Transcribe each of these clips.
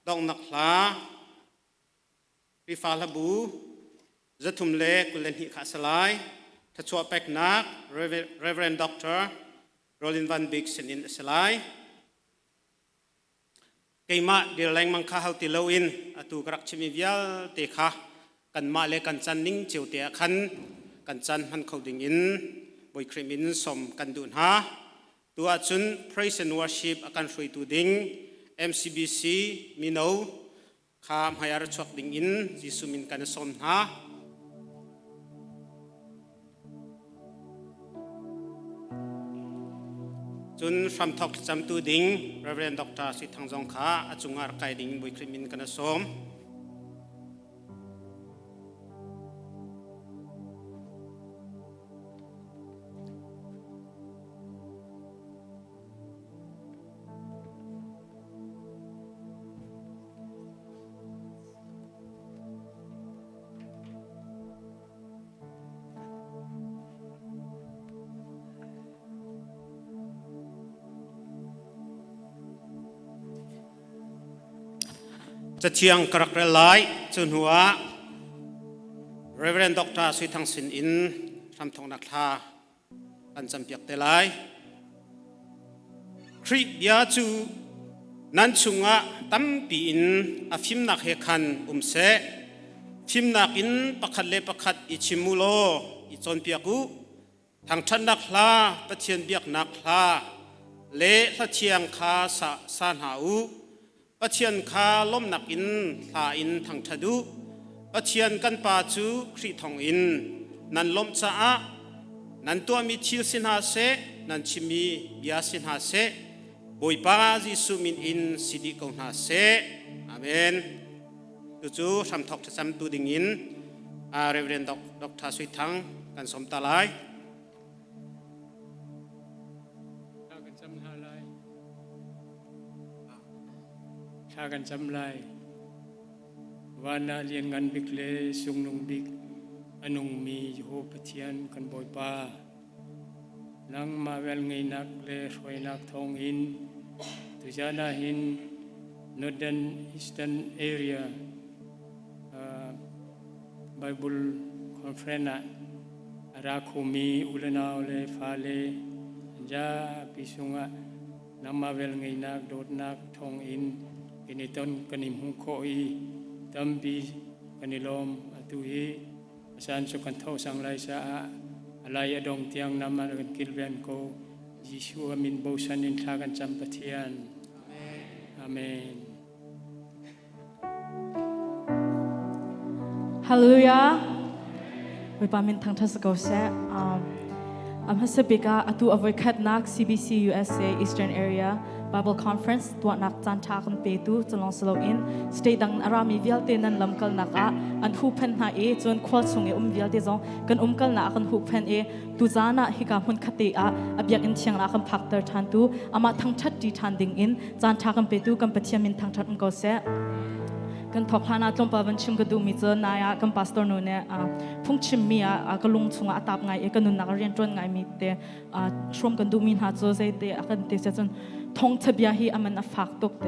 ดองนักลาริฟาลบูจะทุ่มเล็กกุลนิขาสลายทัชวเป็กนัก Reverend Doctor Rolin Van Beek เซนินสลายเกี่ยมาเดี๋ยวแรงมังค่าเฮาติโลอินตูกรักชิมิวิลเตะค่ะกันมาเลกันจันนิ่งเจียวเตะขันกันจันมันเขาดิ่งอินบอยครีมินสมกันดูนฮะตัวจุน Praise and Worship อาการช่วยตูดิ่ง MCBC มิโนข้ามหายารชวกดิ่งอินจิสุมินกันสมฮะจุนฟรัมทอกจำตูดิ่ง Reverend Doctor สิทางจงขาอาจุงอาร์ไกดิ่งบอยครีมินกันสมจะเชียงกระไรไล่จนหัว Reverend Doctor สุทังสินอินทำทองนักท่าอันจำเปียกเตลัยคริบยาจูนั้นชุงะตั้มปีอินอาฟิมนักเฮคันเสฟิมนักอินประคัดเลประคัดอิชิมุโลอิจนเปียกุทางชันนักลาปะเทียนเบียกนักลาเละละเชียงคาสานหาอูปะเชียนคาล้มหนักอินลาอินทางทะดุปะเชียนกันปาจูครีทองอินนันล้มจ้านันตัวมีชิลสินหาเสนันชิมีบิอาสินหาเสบอยปาจิสุมินอินสิดิกงหาเสอาเมนจู่ๆทำทอกทำตูดิ่งอินReverend Doctor สุทังกันสมตาลายชากันจำลายวันน่าเลี้ยงกันบิกเลสุงนงบิกอนุงมีโฮปเทียนกันบ่อยป้านังมาเวลไงนักเลรวยนักทองหินตุจานาหิน Northern Eastern Area Bible Conference ราคุมีอุลนาเลฟาเลจ้าปิสุงะนังมาเวลไงนักโดดนักทองหินกินต้นกันิมหุโคอีตัมบีกันิลมอตุฮีอาจารย์สุกันเท่าสังไลสะอะไรอดงเตียงนำมากันกิลเวนโกยิชูอามินบูชันินทากันจำปะเทียนอาเมนฮาเลลูยาวิปามินทางทัศกเสฮัสบิกาอตุอวัยขัดนัก CBCUSA Eastern Area Bible Conference ตัวนักจันทากันเปตูจนลองสโลอินสเตดังอารามีวิลเตนันลำกัลนักอันหูเพนหาจนควอลสุงวิลเตจงกันกัลนักกันหูเพนตุจานะฮิกามุนคติอับยักอินเชียงนักกันพักเตอร์ทันตูอามาทั้งชัดดีทันดิงอินจันทากันเปตูกันปะเทียมินทางชัดก็เสกันทอกฮานาตรงปาวันชิมกันดูมิเจนายกันพาสตอร์นูเนี่ยพุ่งชิมมีกันลุงชงอาตับไงกันนุนนักเรียนจนไงมีเตชมกันดูมินหาโจเซเตกันเตจนทองทบียฮีอามันฟักตกเต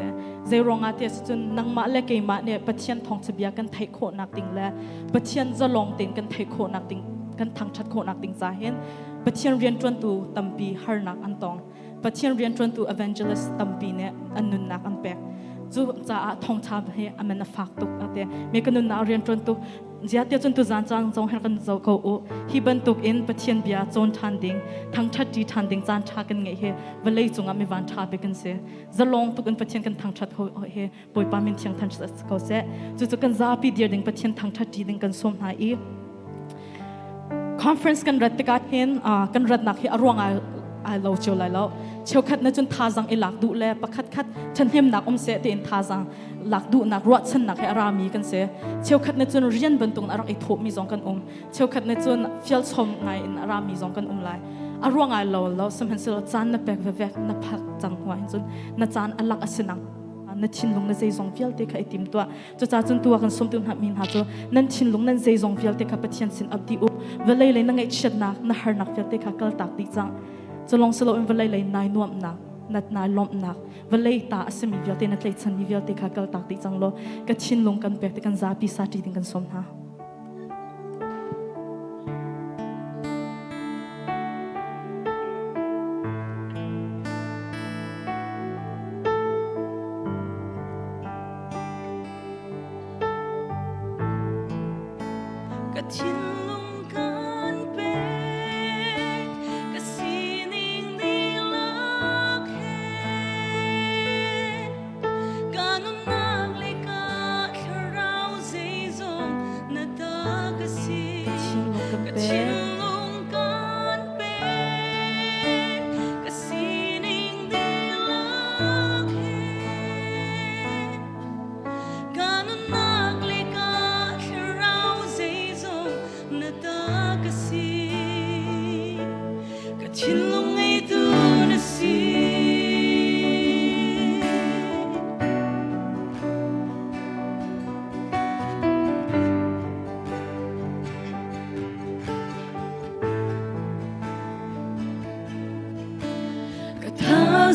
เจรองอาเตจนนังมาเล็กมาเนี่ยปะเทียนทองทบียกันไทยโคนักติงแล้วปะเทียนจะลองติงกันไทยโคนักติงกันทางชัดโคนักติงจ่าเห็นปะเทียนเรียนจนตูตัมปีฮาร์นักอันตองปะเทียนเรียนจนตูเอเวนเจลิสตัมปีเนี่ยอันนุนนักอันเป็กจู่จะทองชาบให้อามันฟักตุกอาเตมีกันนุนนักเรียนจนตุเจ้าเตี้ยจนตุจานจางจงเห็นกันเจ้าเขาฮิบันตุกอินปะเทียนบียจนทันดิงทั้งชัดดีทันดิงจานชากันไงเฮวันเลยจงอามีวันชาเบกันเสจะลองตุกันปะเทียนกันทั้งชัดเขาเฮปอยปามินเทียงทันชัดเขาเสจู่กันซาปีเดียดิงปะเทียนทั้งชัดดีดิงกันสมหาอีคอนเฟรนซ์กันรัดติกาเห็นกันรัดนักเฮอรวงไอเราเชียวไรแล้วเชียวขัดนั่นจนท่าจังไอหลักดูแลประคัดฉันเห็นนักเสตีนท่าจังหลักดูนักรวดฉันนักให้อารามีกันเสเชียวขัดนั่นจนเรียนบรรทุกอารักไอทบมีสองกันเชียวขัดนั่นจนฟิลชมไงอารามีสองกันไลอารวงไอเราสมัยเสเราจานนับแบกแวกนับพักจังหัวจนนับจานอลักอสนังนั่นชินลงนั่นใจสองฟิลเตะไอติมตัวจะจนตัวกันสมตุนหับมินหาตัวนั่นชินลงนั่นใจสองฟิลเตะปะเทียนสินอับดีอุเวลาเลยนั่งไอเชิดนักนั่งหานักฟิลเตะกัลตักดีจังจะลองสโลอินเวลาเลยนายนวมนัก nat na lom nak valei ta asmi vialte nat lei chan ni vialte kha kal tak ti changlo ka chin lung kan pek te kan za pi sa ti ting kan som na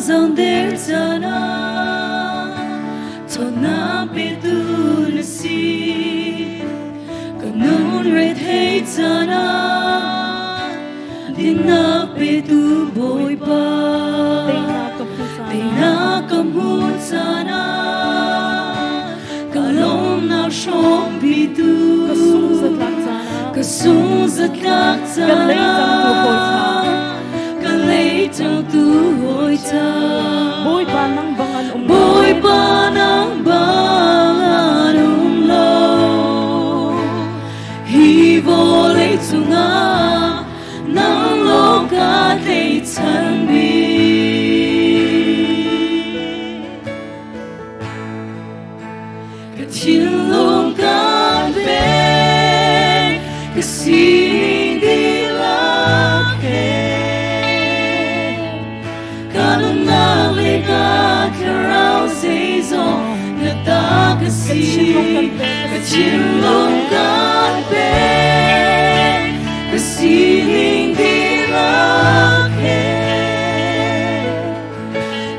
Dòng đến giờ na cho na biết tu na si có nôn rệt hết giờ na đi na biết tu bồi ba đi na cầm hút giờ na cả lòng nào sống biết tu cả sung giật lạc giờ na trong tu hồi cha boy pa nang bangan lo hi vô lấy chunga nang lo ka lấy chan bi ka chin long ka be ka si đi la ke ka karao season na ta ka si ka chin long ka be ka si hindi la ke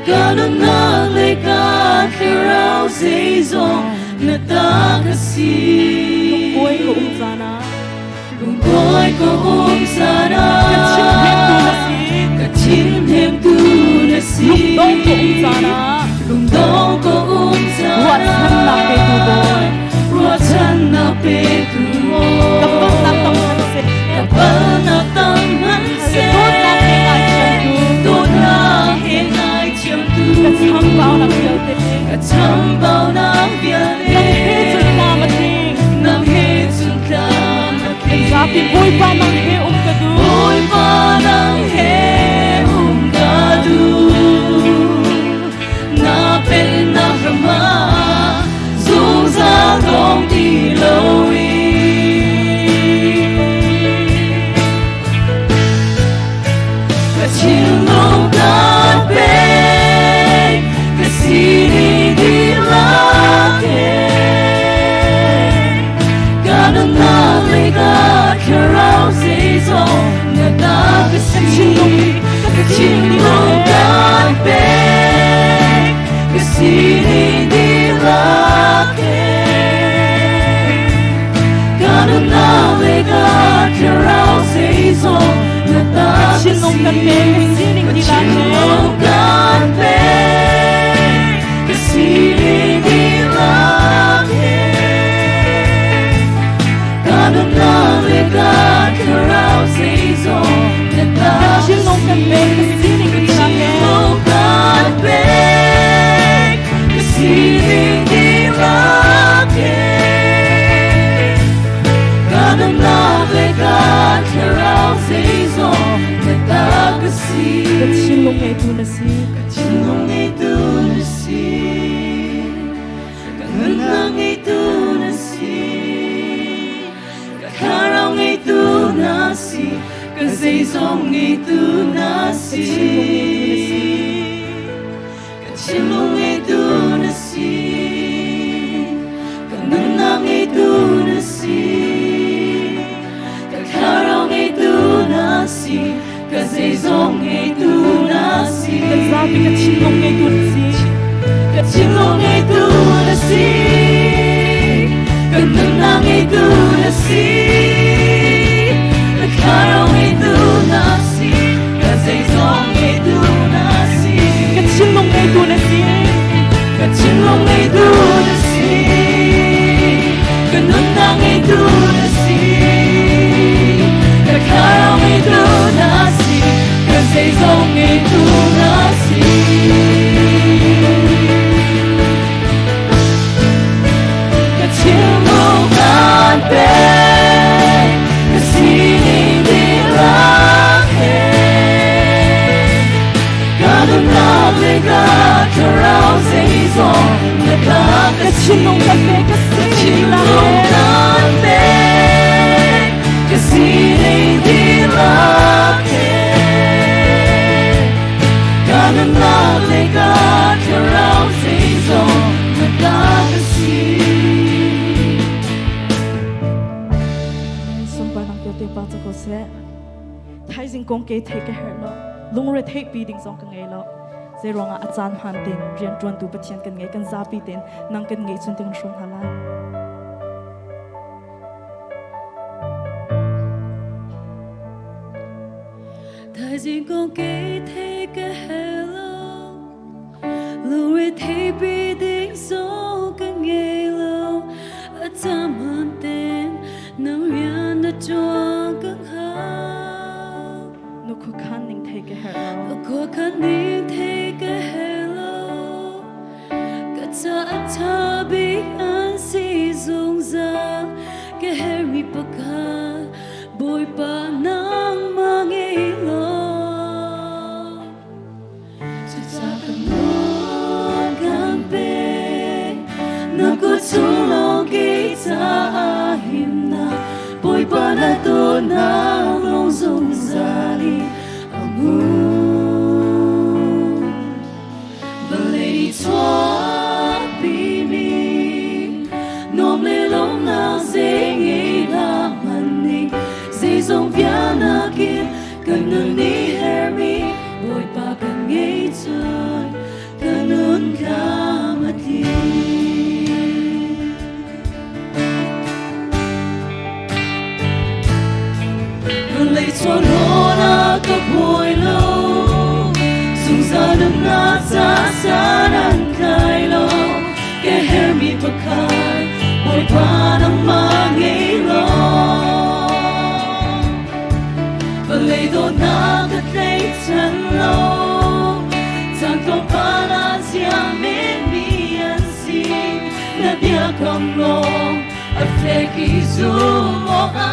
ka na le ka karao season na ta ka si boy ko sana lung boy ko sana ka chin hem tu na si lung dong ko sana lung dong ko ruat han na pe tu boy ruat han na pe tu kapal na tang han se kapal na tang han se tot na he ngai cham tu ka cham bao na vialte ka cham bao na vialte nam he chun ta ma ke za pi boy pa nang he ka du boy pa nang he ka du na pen na rama zung za dong di lo ka chin long ka pe ka si di la ke ka na le ka karao season na ta ka si ka chin long ka pe ka si di la ke ka na le ka karao season na ta ka si chin long kan pe singing di la ke ka si di la ke ka na le ka karao season na ta chin long kan pe singing di la ke chin long e tu na si Zabi ka itu nasi, kenunang itu nasi, kekarang itu nasi, keseizong itu nasi. Kecintaan baik, kesini dilahir. Karena mereka kerau seizong, mereka kecintaan baik, kecintaan baik, kesini dilahir. Karena mereka kerau seizong, mereka kesini. Thái dinh công kế thế cái hở lo, lung rồi thế bị đình song cái ngày lo, giờ rồi ngã chan han tiền, riêng chuẩn tu bát thiên cái ngày cái giá bị tiền, năng cái ngày chuẩn tiếng sung hà la. Thái dinh công kế thế cái hở lo, lung rồi thế bị đình song cái ngày lo, chan han tiền, năng riêng đã cho cái Cô khăn nín thế cái hở lo, cô khăn nín thế cái hở lo, cả cha bị ăn si dùng ra cái hở mi bạc bồi ba nang mang ấy lo, cha cần muốn gan bê, nó có chung lo cái cha hiểm na, bồi ba na tu na long dùng ra đi. Và lấy cho baby nôm lên lông nào dễ nghĩ là mình đi dễ giống vía na kia cần nương đi hair me bồi ba cần nghĩ chơi cần nương cả mà đi và lấy cho nó na có bồi lâu dùng ra đừng ngã xa xa đang cài lo cái hair mi bạc khai bồi ba đang mang nghĩ lo và lấy đồ na cất lấy chân lâu chẳng có ba la giang bên mi ăn xin na bia cầm lòng ở phía kỳ du mong ác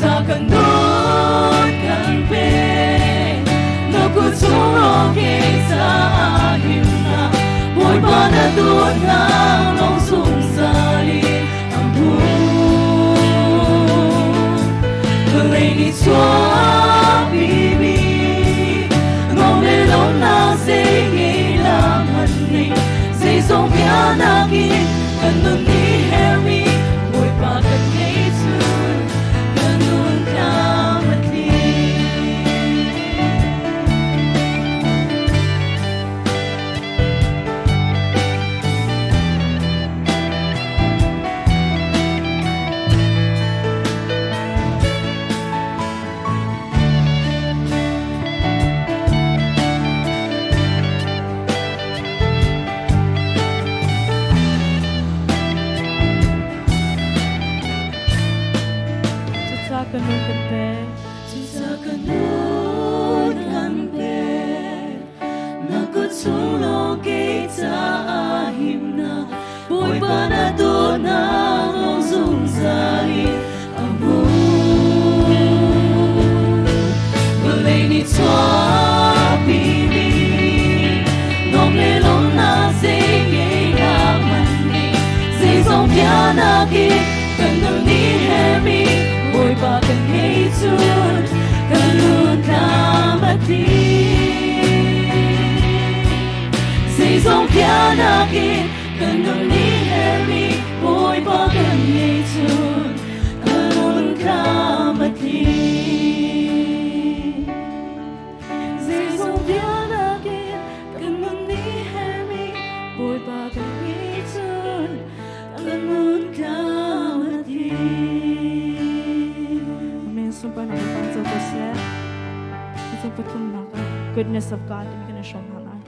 ta cần nốt cần về nó cứ chung lo cái ta hiểm na mỗi ba na tuột na lòng sung ra đi âm buồn lấy đi xóa baby ngóng lên lâu na dễ nghĩ làm hận mình dễ giống vía na kia cần đừng đi hair me mỗi ba cần nghĩ goodness of God in cái này sống hả lại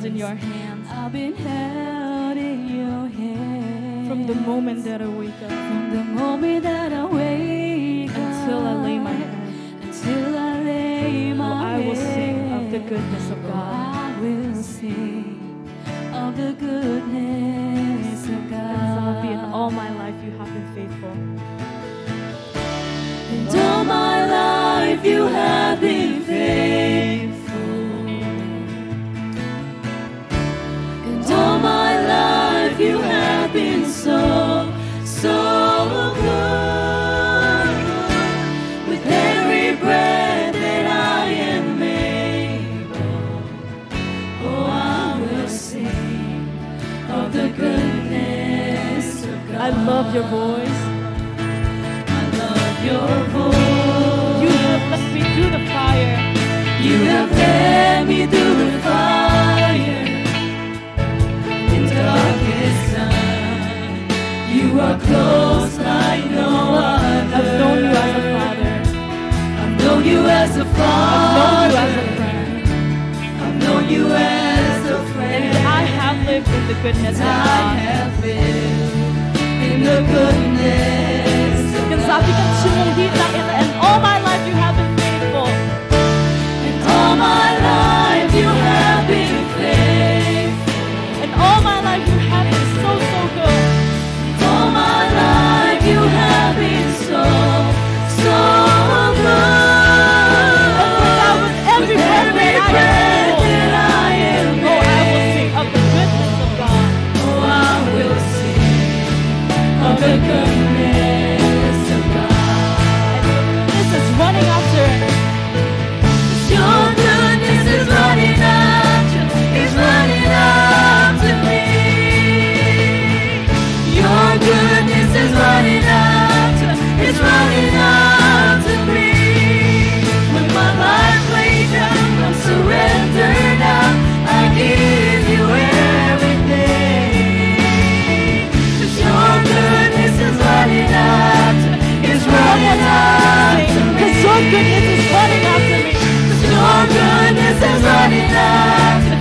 in your hands. I've been held in your hand. From the moment that I wake up From the moment that I wake until I lay my up, head, until I lay my I will sing of the head. goodness of God. I will sing of the goodness of God. In all my life, you have been faithful. And all my life you have been faithful. And all my life you have been so, so good. With every breath that I am able, oh, I will sing of the goodness of God. I love your voice. I love your voice. You have led me through the fire. You have led me through the fire. In darkest night, you are close like no other. I've known you as a father. I've known you as a I've known you father. as a friend. I've known you as a friend. And I have lived in the goodness of I God. have lived in the goodness of Kan sabi kan God. sumungkita and all my life you have been faithful. And all my life you have been faithful. And all my life you have been so, so good. All my life you have been so, so good. With every breath that I am able, oh, I will sing of the goodness of God. Oh, I will sing of the goodness of God. This is running after. Your goodness is running after me. Your goodness is running after me. When my life laid down, I'm surrendered now. I give you everything. 'Cause your goodness is running after me. Because your goodness is running after me. Your goodness is running after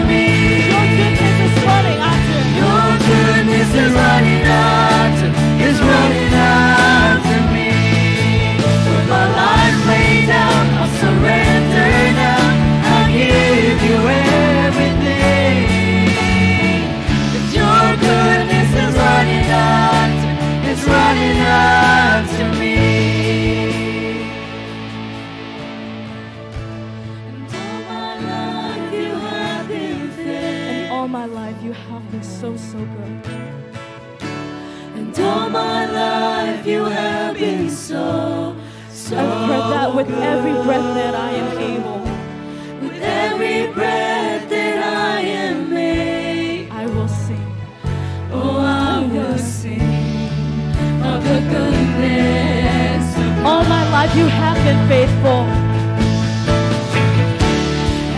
me. Your goodness is running after. Your goodness is running after me. With my life laid down, I'll surrender now. I'll give you everything. 'Cause your goodness is running after me. And all my life you have been faithful. And all my life you have been so, so good. And all my life you have been so, so I've heard that with good. every breath that I am able, With every breath that I am able, I will sing. oh, I will sing of the goodness of God. All my life you have been faithful.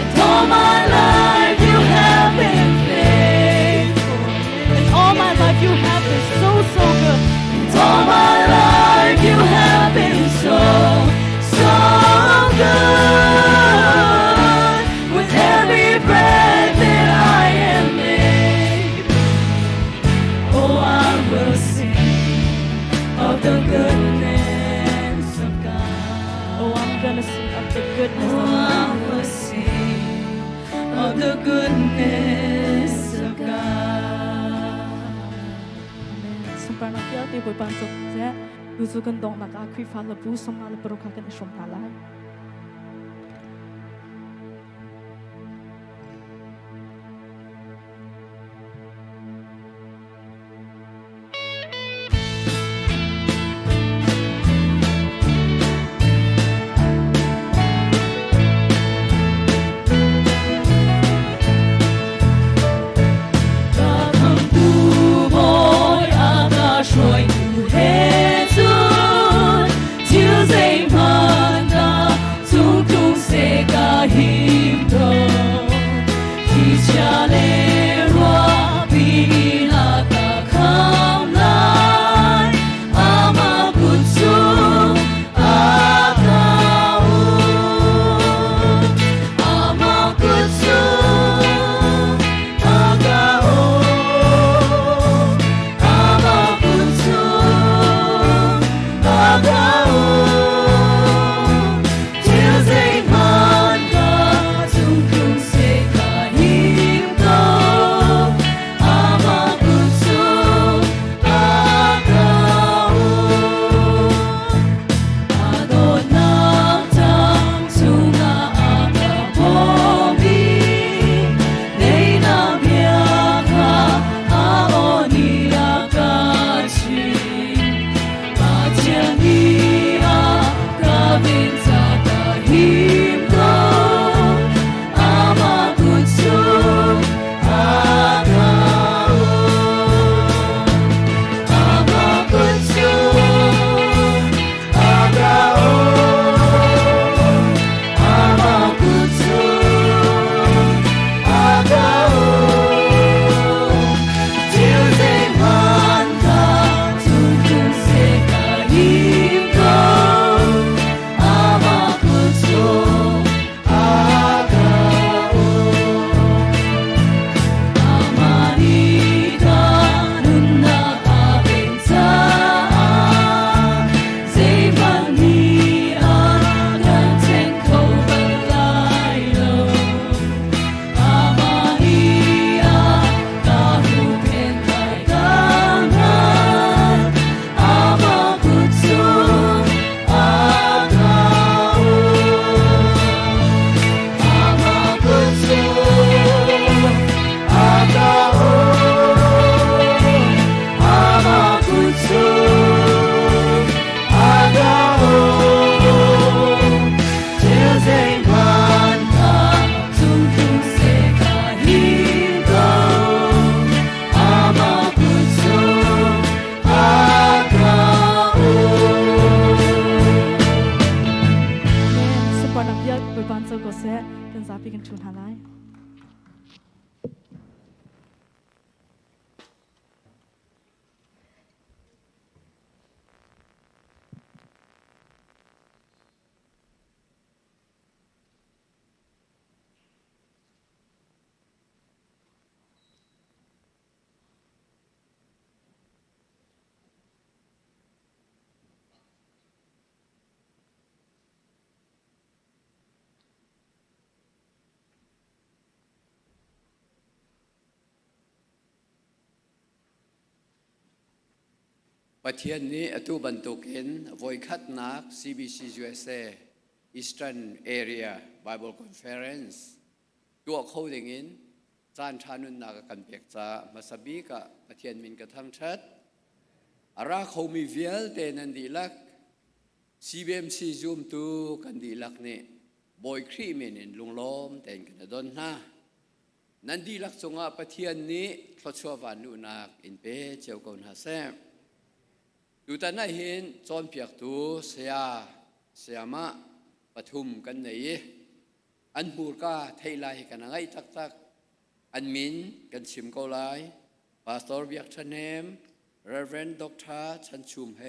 And all my life you have been faithful. And all my life you have been so, so good. And all my life you have been so, so good. With every breath that I am able, oh, I will sing of the goodness of God. Oh, I'm gonna sing of the goodness Oh, of I God. will sing of the goodness of God. Sumpah nanti ati boy pansok je, lusukan dong nak akui fala bu sama le perukakan isom talai. Hãy subscribe cho kênh Ghiền Mì Gõ để không bỏ lỡ ประเทศนี้ตู้บรรทุกเห็นวอยคัดนัก CBCUSA Eastern Area Bible Conference ตัวเขาอย่างนี้จานชานุนนักกันเปียกจ้ามาสบีกะประเทศมินกระทั่งชัดอาราเขามีเวลเตนันดีลัก CBMC Zoom ตูกันดีลักนี่บอยครีมินินลุงล้อมแต่งกันดอนหน้านันดีลักสงะประเทศนี้ทศวรรษนุนักอินเปเจ้าคนหาแซมดูแต่น่าเห็นจอนเปียกตูเสียมาปฐุมกันไหนอันบูรกาไทยไลกันไงตักอันมินกันชิมเกาไลพาสตอร์เบียกชันเนม Reverend Dr. ชันชุมเฮ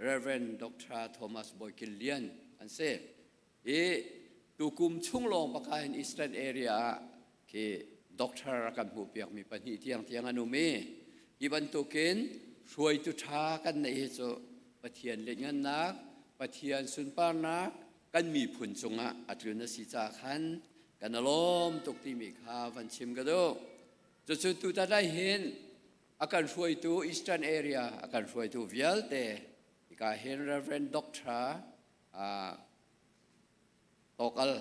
Reverend Dr. Thomas Boykilian อันเซ่ตูกุมชุ่งลงประกาศใน Eastern Area คือ Dr. กันผู้เปียกมีปัญหาเที่ยงอนุเมอีบันตุกินช่วยตุชากันในเหตุปะเทียนเล่นงานนักปะเทียนสุนปานักกันมีผลจงะอัตรุนสีจาขันกันอารมณ์ตกที่มีข่าววันชิมกันดูจะสุดตุตาได้เห็นอาการช่วยตัว Eastern Area อาการช่วยตัวเวลเตอีกาเห็น Reverend Doctor ตกล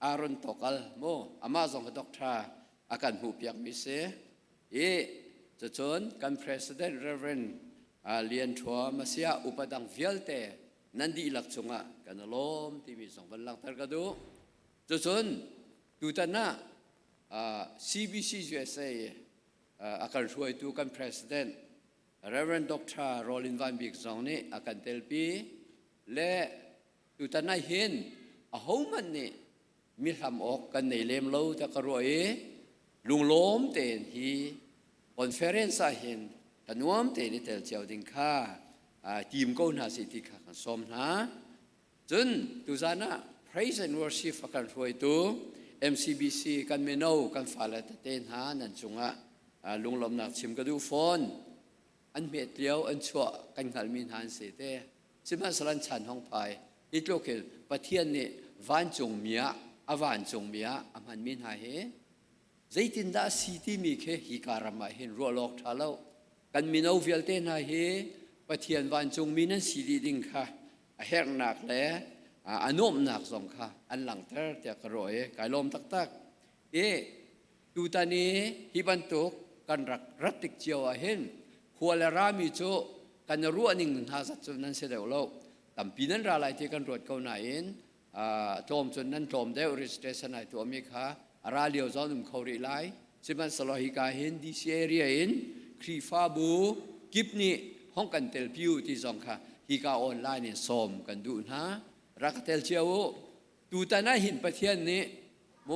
อารอนตกลโมอามาส่งกับ Doctor อาการหูเปียกมิเสจะจนกัน President Reverend เลียนชัวมาเสียอุปดังเวลเตนันดีหลักจงะกันอารมณ์ที่มีสองบันลังตระกดูจะจนดูตานะCBCUSA อาการช่วยตัวกัน President Reverend Dr. Rollin Van Beek สองนี้อาการเตลปีและดูตานะเห็นอาหูมันนี่มีทำออกกันในเลมโลตะกรวยลุงล้มเตนฮีคอนเฟอเรนซ์เห็นแต่นวมเตนิเตลเจ้าดิงค่าทีมก็น่าสิทธิข้ากันสมนะจนตุจานะ praise and worship กันช่วยตัว MCBC กันเมนูกันฝ่าละเต้นหานั่นจงลุงลมนักชิมกระดูฟอนอันเม็ดเลี้ยวอันชั่วกันขันมินหันเสเต้ชิมหันสลันชันห้องไผ่อีกโลกเห็นประเทศนี้วันจงเมียวันจงเมียอามันมินหาเฮใจตินดาสีที่มีแค่ฮิการามาเห็นรัวโลกทาเลากันมินเอาเวลเต้นหาเฮประเทศวันจงมีนั้นสีดีดิ่งค่ะแหกหนักแล้วอันโน้มหนักสองค่ะอันหลังเตอร์แต่กระโรยกายลมตักดูตานี้ฮิบันตุกกันรัติกเจียวเห็นขัวและรามีโจกันรัวนิ่งหาสัตว์จนนั้นเสด็จโลกแต่ปีนั้นรายที่กันรวดเกาหลีโจมจนนั้นโจมได้อุริสเตสนายตัวอเมริการาเลียวจอนุ่มเขารีไลสิมันสโลหิกาเห็นดีเซียเรียเห็นครีฟาบูกิบนี่ห้องกันเตลพิวที่สองค่ะฮิกาออนไลน์เนี่ยสมกันดูนะรักเตลเชียวดูแต่น่าเห็นประเทศนี้โม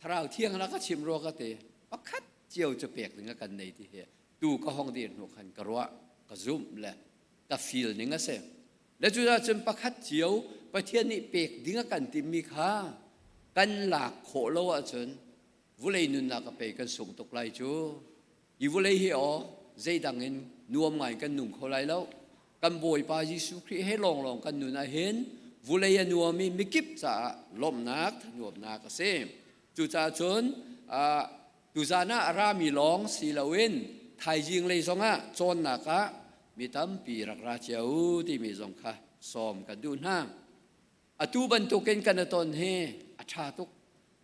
ทราวเที่ยงแล้วก็ชิมโรกเตะปักคัดเจียวจะเปียกถึงกันในที่เหตุดูก็ห้องเดียนหัวขันกระวะกระซุ่มแหละตาฟิลนี่งั้นเสียแล้วจุดจนปักคัดเจียวประเทศนี้เปียกถึงกันติมีค่ากันหลักโขโลจนวุเลยนุนนักไปกันส่งตกไล่จูอีวุเลยเหี่ยวใจดังเงินนัวใหม่กันหนุ่มเขาไล่แล้วกันบ่อยปายิสุครีให้ลองกันหนุนเห็นวุเลยนัวมีกิบจะล้มนักนัวนักเสียจุดจนตุจานะรามีลองสีละเว้นไทยยิงเลยสงะจนนักมีตั้มปีรักราเจ้าที่มีสงค่ะซ้อมกันดูห้างตูบรรทุกกันตนเฮอาชาตุก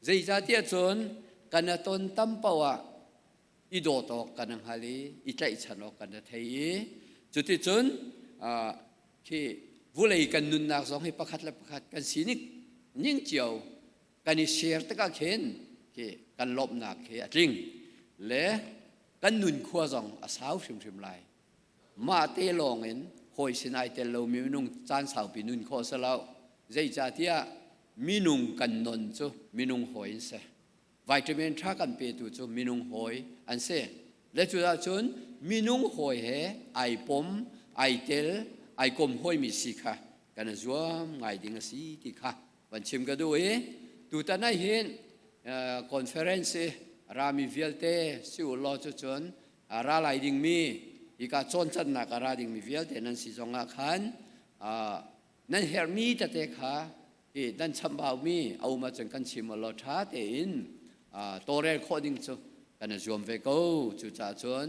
ใจจะเตี้ยจนกันตนตั้มเปล่าอีโดตอกกันฮาลีอีใจฉันออกกันไทยจุดที่จนที่วุเลยกันนุนนักสองให้ประคัดและประคัดกันสีนิกยิ่งเจียวกันเชียร์ตะกักเห็นที่กันลบหนักเฮจริงและกันนุนขั้วสองอาสาวชิมไลมาเตลองเห็นหอยสินายเตลโลมีนุ่งจานสาวปีนุนข้อสลาวใจจะเตี้ยมีนุ่งกันนนจูมีนุ่งหอยเสวิตามินทักกันเปิดจูมีนุ่งหอยอันเสและจุดจนมีนุ่งหอยเฮไอปมไอเตลไอกลมหอยมีสีค่ะกันจัวไงดิ่งสีที่ค่ะวันชิมกันดูดูแต่ไหนเห็นคอนเฟอเรนซ์รามีเวลเตสิวลอจุจนราไลดิ่งมีอีกาจนจันนักราดิ่งมีเวลเตนั้นสิจงอาคันนั่นเฮร์มีจะเตะขานั่นชัมบาวมีเอามาจนกันชิมลอชาเตอินตัวเรลโคดิ้งจูกันจวมเวกูจุจ่าจน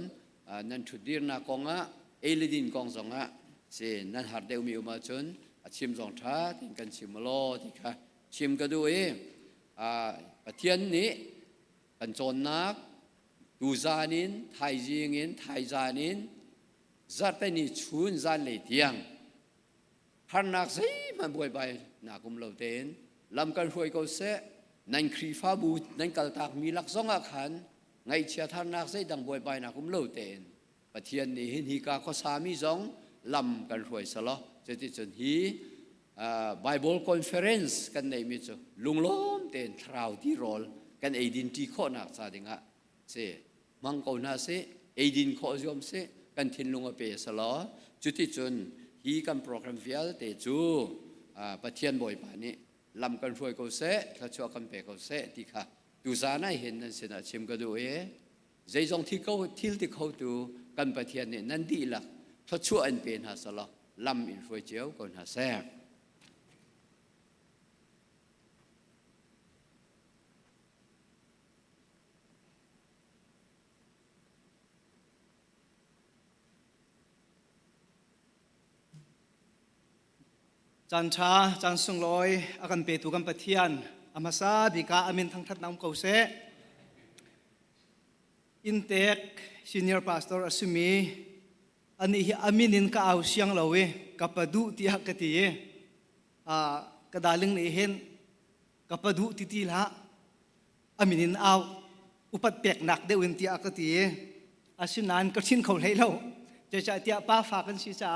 นั่นชุดดีร์นักงะ le din kong zonga se nan har deu mi uma chun a chim zong tha tin kan chim lo ti kha chim ka du e pathian ni kan chon nak tu zanin thai jingin thai zanin zartani chun zan le tiang har nak sei man boi bai na kum lo ten lam kan huai ko se nan khri fa bu nan kal tak mi lak zonga khan ngai chia thar nak sei dang boi bai na kum lo ten pathian ni hin hi ka ko sami zong lam kan huai salo cheti chun hi Bible conference kan nei mi chu lunglom ten thrau ti rol kan eidin ti kho nak cha dinga se mang ko na se eidin kho jom se kan thin lunga pe salo chuti chun hi kan program vial te chu pathian boi pa ni lam kan huai ko se tha chu kan pe ko se ti kha tu za na hin nan se na chim ka du e zai jong thi ko thil ti kho tu kan pathian ni nan di la tha chu an pen ha salo lam in huai cheu kon ha seจันทราจันทร์สงลอยอากันเปตุกันปะเทียนอามาซาบิกาอามินทั้งทัดน้ำเกาเสอินเตกซีเนียร์พาสตอร์อสุมีอันนี้อามินินก็เอาเสียงเราเวกับปะดุที่ฮักตีกระดาลิงนี่เห็นกับปะดุที่ละอามินินเอาอุปัตเปียกหนักเดวินที่ฮักตีอาศินานก็ชินเขาเลยเราจะเตียป้าฝากกันสิจ้า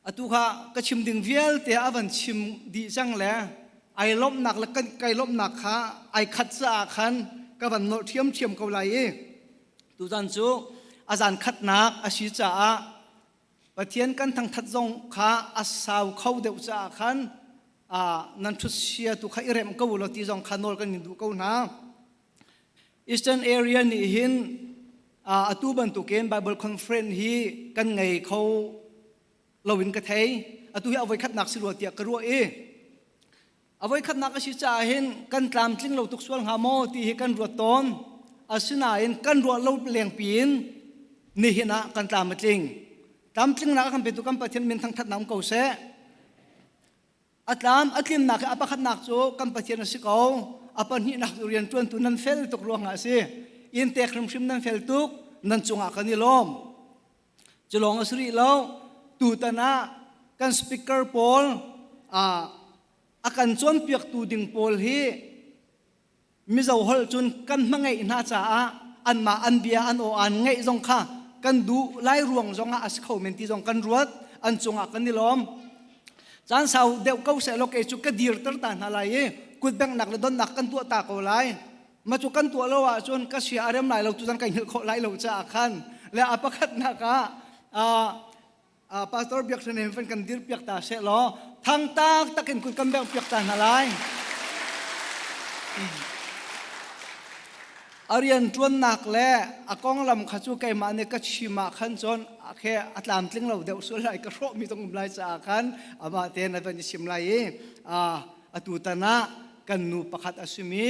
อตุค่ะก็ชิมดึงเวียลแต่อวันชิมดีจังแหละไอลบหนักแล้วกันไกลบหนักค่ะไอขัดสะอาคันก็วันโนเทียมเขาไหลตุจันจูอาจารย์ขัดหนักอาชีจ้าปะเทียนกันทั้งทัดจงค่ะอาสาวเข้าเดือดจ้าคันนันทุเชียตุค่ะอิเรมก็วุลตีจงคันโนกันนิดูก็นะ Eastern area นี่หินอตุบันตุเกน Bible Conference ฮีกันไงเขาเราวินกระเทยอตุยเอาไว้ขัดหนักสิรัวเตียกระรัวเอาไว้ขัดหนักอาชีจ่าเห็นกันตามทิ้งเราตุกส่วนหาโมตีให้กันรัวตอนอาศินาเห็นกันรัวเราเลี้ยงปีนนี่เห็นนะกันตามมาจริงตามทิ้งนักกันเป็นตุกันปะเทียนมินทั้งทัดน้ำเก่าเสอัตลามอัตลิมนักอัปขัดหนักโจกันปะเทียนสิเก่าอัปนี่นักเรียนจวนตุนันเฟลตุกรัวงาสิอินเตคริมชิมนันเฟลตุกนันจงอากันนิลมจะลองอสุริแล้วตูตนะกันสปีกเกอร์พอลอาการจวนเปียกตูดิงพอลฮีมิจะหัวจนกันมังไงน่าจะอันมาอันเบียอันโออันไงจงค่ะกันดูไล่รวงจงอาสเขาเมนตีจงกันรวดอันจงอากันนิลมจานสาวเดวเขาเสลกเอจุกดีร์ตันอะไรกุดแบงหนักเลยโดนหนักกันตัวตาเขาไล่มาจุกันตัวเราจนก็เสียอารมณ์ไหลเราตุจันกันเหินเขาไล่เราจะคันและอาปคัดนักพาสตอร์เบียกเสนเป็นกันดิร์เบียกตาเสลอทั้งตากตะกินกุดกันแบงเบียกตาอะไรอารียนจวนนักแลอากองลำขจูไกมาเนี่ยก็ชิมาขันจนแค่อัตลามทิ้งเราเดี๋ยวสุดเลยก็โรมีตรงไหลจากขันอามาเตนเป็นชิมไหลอตุตนะกันนูประคัดอสุมี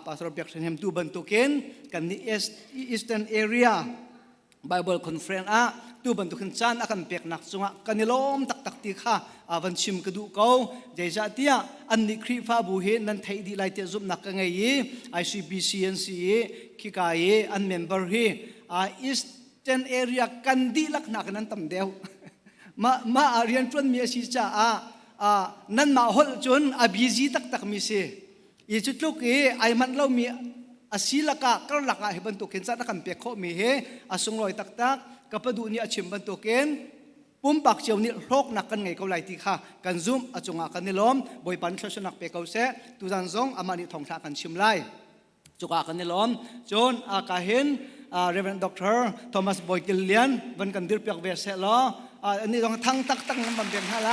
พาสตอร์เบียกเสนตูบันตุเกนกันนี่Eastern area Bible Conferenceตูบันทุกขันจานอาการเปียกหนักจุงกันนิลมตักตีค่ะวันชิมกระดูกเขาใจจะเตี้ยอันนี้ครีฟ้าบุเหนันไทยดีไลเตจุบหนักกันไงCBCUSAขี้กายอันเมมเบอร์ฮีEastern area กันดีลักหนักนั้นตั้มเดียวมาเรียนจนมีอาชีพจ้านั่นมาหดจนบิจีตักมีเสียอีจุดลูกไอ้มันเรามีอาศิลกะก็หลักให้บรรทุกเข็นจัดกันเปียกเขามีเฮอาสงลอยตักกับประดูนี่อาชิมบรรทุกเข็นปุ่มปักเจียวนี่โรคหนักกันไงเขาไหลตีค่ะกันซุ่มอาจงอากันนี่ล้มบอยปันเชนักเปียกเขาเสตุจันซงอามานิทองทากันชิมไล่จุกอากันนี่ล้มจนอากาเห็นReverend Dr. Thomas Boy Gillian วันกันดิร์เปียกเวสเซลล์อันนี้ต้องทั้งตักน้ำมันเป็นอะไร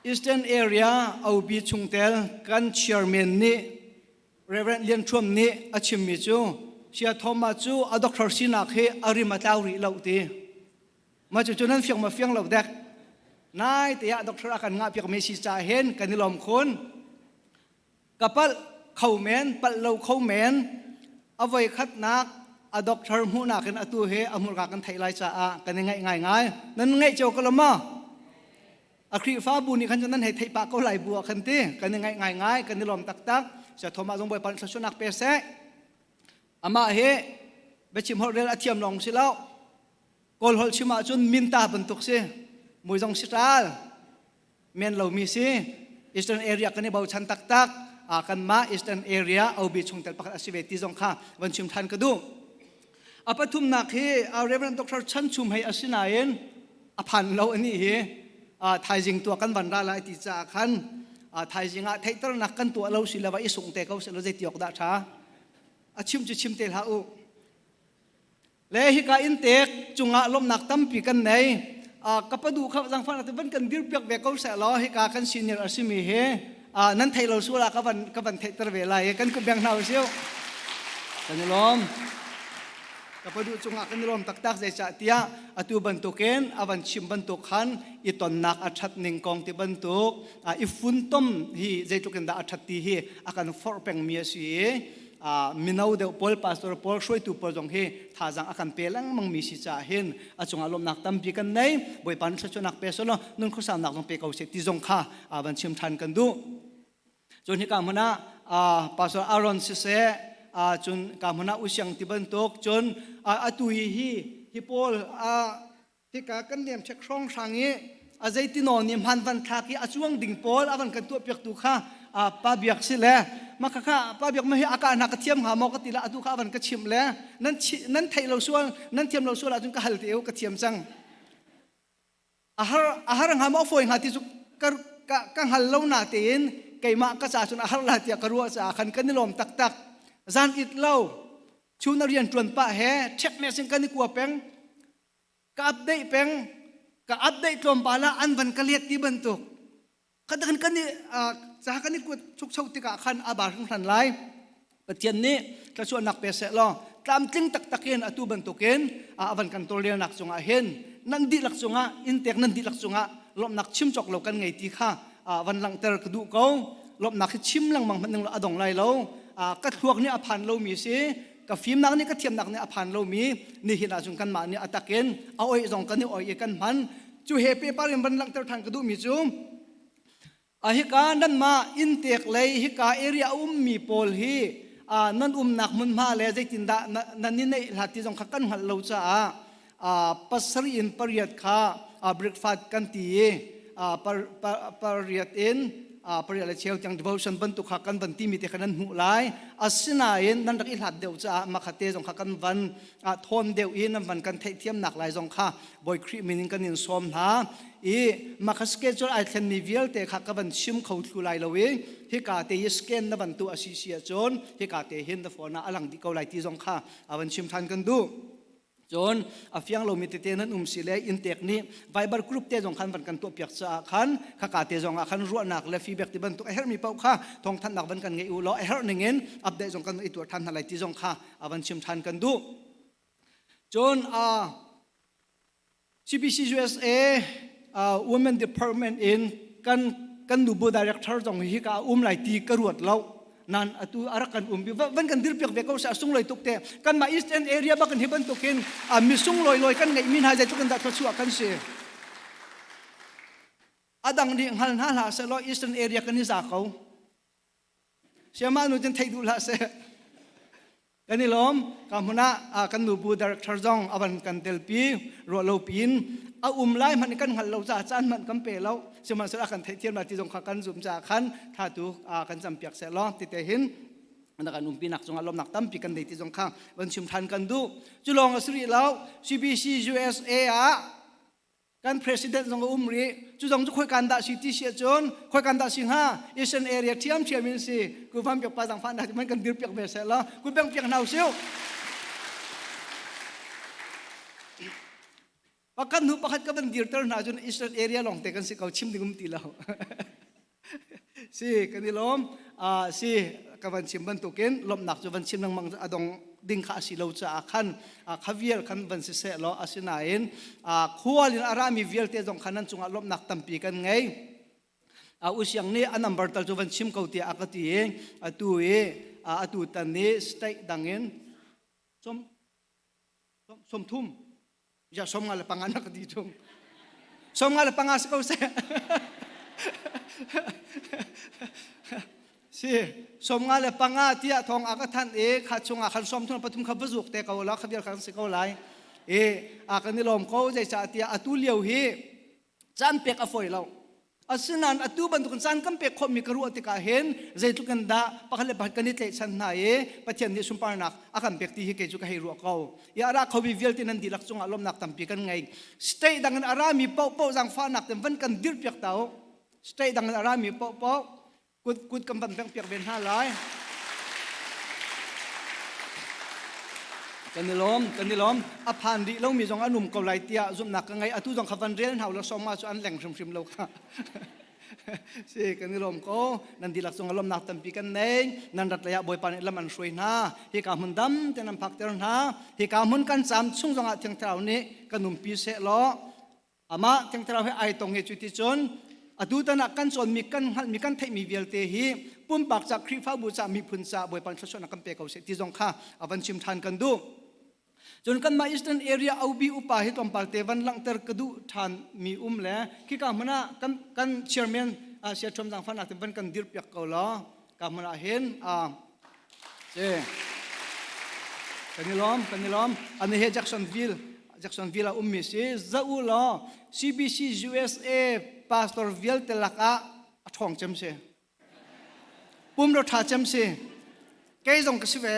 Eastern area เอาบีชุงเตลกันเชียร์แมนนี่ Reverend เลียนชวมนี่อาชิมมิจูเชียร์ทอมาจูดร.สินักเฮอาริมาตาวริเหล่าตีมาจู่ๆนั้นเฟียงมาเฟียงเหล่าเด็กนายแต่ดร.อากันงาเปียกเมสิจ่าเห็นกันนิลอมคนกับปัลเข้าแมนปัลเหล่าเข้าแมน avoi khat nak a doctor mu na kan atu he amur ka kan thailai cha a kan ngai nan ngai chau kalama akri fa bu ni kan nan he thai pa ko lai bu kan ti kan ngai kan lom tak sa thoma jong boi pan sa sunak pe se ama he bechim hol rel athiam long silau kol hol chima chun minta bentuk se mui jong sital men lo mi si eastern area kan bau chan tak kan ma eastern area au bi chung tel pakhat asiveti jong kha wan chim than ka du apathum nak he reverend doctor chan chum hai asinain aphan lo ani he thai jing tu kan ban ra lai ti cha khan thai jinga thaitar nak kan tu lo silawa isung te kau selo je tiok da tha achim chu chim tel ha u le hi ka in tek chunga lom nak tam pi kan nei kapadu kha jang fan at ban kan dir pek be kau sa lo hi ka kan senior asimi he nan thai lo sula ka ban thaitar ve lai kan ku beng nau siu kan lom kapadu chunga kan lom tak je cha tia atu bantuken awan chim bantuk khan iton nak athat ning kong ti bantuk ifun tom hi jeituken da athat ti hi akan for peng mi si minau de pol pastor pol soi tu pol jong he thajang akan pelang mang mi si cha hin achunga lom nak tam pi kan nei boi pan sa chunak pe solo nun khu sam nak jong pe kau se ti jong kha awan chim than kan du chon hi ka mana pastor Aaron se chun kamana usyang tibantok chun atui hi pol hi ka kan lem chek rong sangi azai ti no nim han van thaki achuang ding pol awan kan tu pek tu kha pa biak sile makaka pa biak ma hi aka na ka thiam ha mo ka tila atu kha awan ka chim le nan thai lo sual nan thiam lo sual chun ka hal teu ka thiam chang ahar nga mo foi nga ti chu ka hal lo na tin keima ka cha chun ahar la tia karua cha khan kan lom tak zan it low chuna rian tuan pa he check messing kan ku peng ka update lom pala an ban kaliat ti bantuk kadakan kan sa kan ku chuk chau ti ka khan abar hran lai pathian ni ka chu nak pe se lo tlam tling takin atu bantuken awan kan tol nak chunga hen nan di lak chunga intek nan di lak chunga lom nak chim chok lo kan ngai ti kha wan lang ter ka du ko lom nak chim lang mang nang adong lai lo ka thuak ni aphan lo mi si ka phim nak ni ka thiam nak ni aphan lo mi ni hina chung kan ma ni ataken a oi jong kan ni oi kan man chu he pe par ban lang ter than ka du mi chu a hi ka nan ma in tek lei hi ka area mi pol hi nan nak mun ma le je tin da nan ni nei lati jong kha kan hal lo cha pasari in pariat kha breakfast kan ti pariat in pariala cheu chang devotion bantu kha kan ban ti mi te khanan hu lai asina in nan rak i hlat deu cha makhate jong kha kan van thon deu in van kan thei thiam nak lai jong kha boy khri meaning kan in som na makha schedule ai thlen ni vial te kha ka ban sim khau thu lai lowe hi ka te scan na ban tu asisia chon hi ka te hin da phone alang di ko lai ti jong kha awan sim than kan du chon afiang lo mi te nan sile in tek ni viber group te jong khan ban kan to piak cha khan kha ka te jong khan ru nak le feedback ti ban tu her mi pau kha thong than nak ban kan ngei u lo her ningen update jong kan i tur than halai ti jong kha awan sim than kan du chon CBCUSA women department in kan nubu director jong hi ka lai ti karuat lo nan atu arakan bi ban kan dir pek be ko sa sung loi tukte kan ma eastern area ba kan hiban tukin mi sung loi kan ngai min ha ja tukan da chu kan se adang ni hal na la se lo eastern area kan ni za ko siama nu jen thai du la se kan ni lom kamuna kan nubu director jong aban kan telpi ro lo pin lai man kan hal lo cha chan man kan pe lo siama sa kan thai thiam ma ti jong kha kan zum cha khan tha tu kan cham piak se lo ti te hin ana kan pinak chunga lom nak tam pi kan dei ti jong kha ban chim than kan du chulong asri lo CBCUSA kan president jong ri chu jong chu khoi kan da city sia chon khoi kan da sing ha eastern area thiam min si ku pham piak pa jang phan da man kan dir piak be se lo ku beng piak nau siu pakan nu pakhat ka ban dir ter na jun eastern area long te kan si kau chim dingum ti lo si kanilom si kawan chim ban tuken lom nak chu ban chim nang mang adong ding kha si lo cha khan khaviel khan ban si se lo asinain khualin arami viel te jong khanan chunga lom nak tampi kan ngai usyang ni a number tal chu ban chim ko ti akati atu tan ni state dangin som som thum ya som nga le pangan na kadi chung som nga le pangas ko se si som nga le panga tia thong akathan e kha chunga khan som thun pathum kha buzuk te ko la khabial khan se ko lai e akanilom ko jai cha tia atuliau hi chan pek a foi lo asinan atu ban tukun san kam pek khom mi karu atika hen jai tukan da pakhale bhat kanit le chan na e pathian ni sumparnak akam pek ti hi ke chu ka hi ru ko ya ara khobi velti nan dilak chunga lom nak tampi kan ngai stay dangan ara mi pau jang fa nak tem van kan dir pek tao stay dangan ara mi pau kut kam ban pek ben ha lai kanilom aphan ri lo mi jong anum ko lai tia zum nak ngai atu jong khavan rel hau lo soma chu an leng shrim lo kha si kanilom ko nan dilak jong alom nak tampi kan nei nan rat laya boy pan lam an shroi na hi ka mun dam tenam phak ter na hi ka mun kan cham chung jong a theng trau ni kanum pi se lo ama theng trau he ai tong he chu ti chon atu ta na kan chon mi kan thai mi vel te hi pum pak cha khri fa bu cha mi phun cha boy pan thso na kan pe ko se ti jong kha avan chim than kan du jun kan ma eastern area aubi upa hi tom palte van lang ter kadu than mi le ki ka mana kan chairman sia thom jang fan atem van kan dir pyak ko lo ka mana hen se kanilom ani he Jacksonville ummi se zau lo CBCUSA pastor vial telaka athong chem se pum ro tha chem se ke jong ka siwe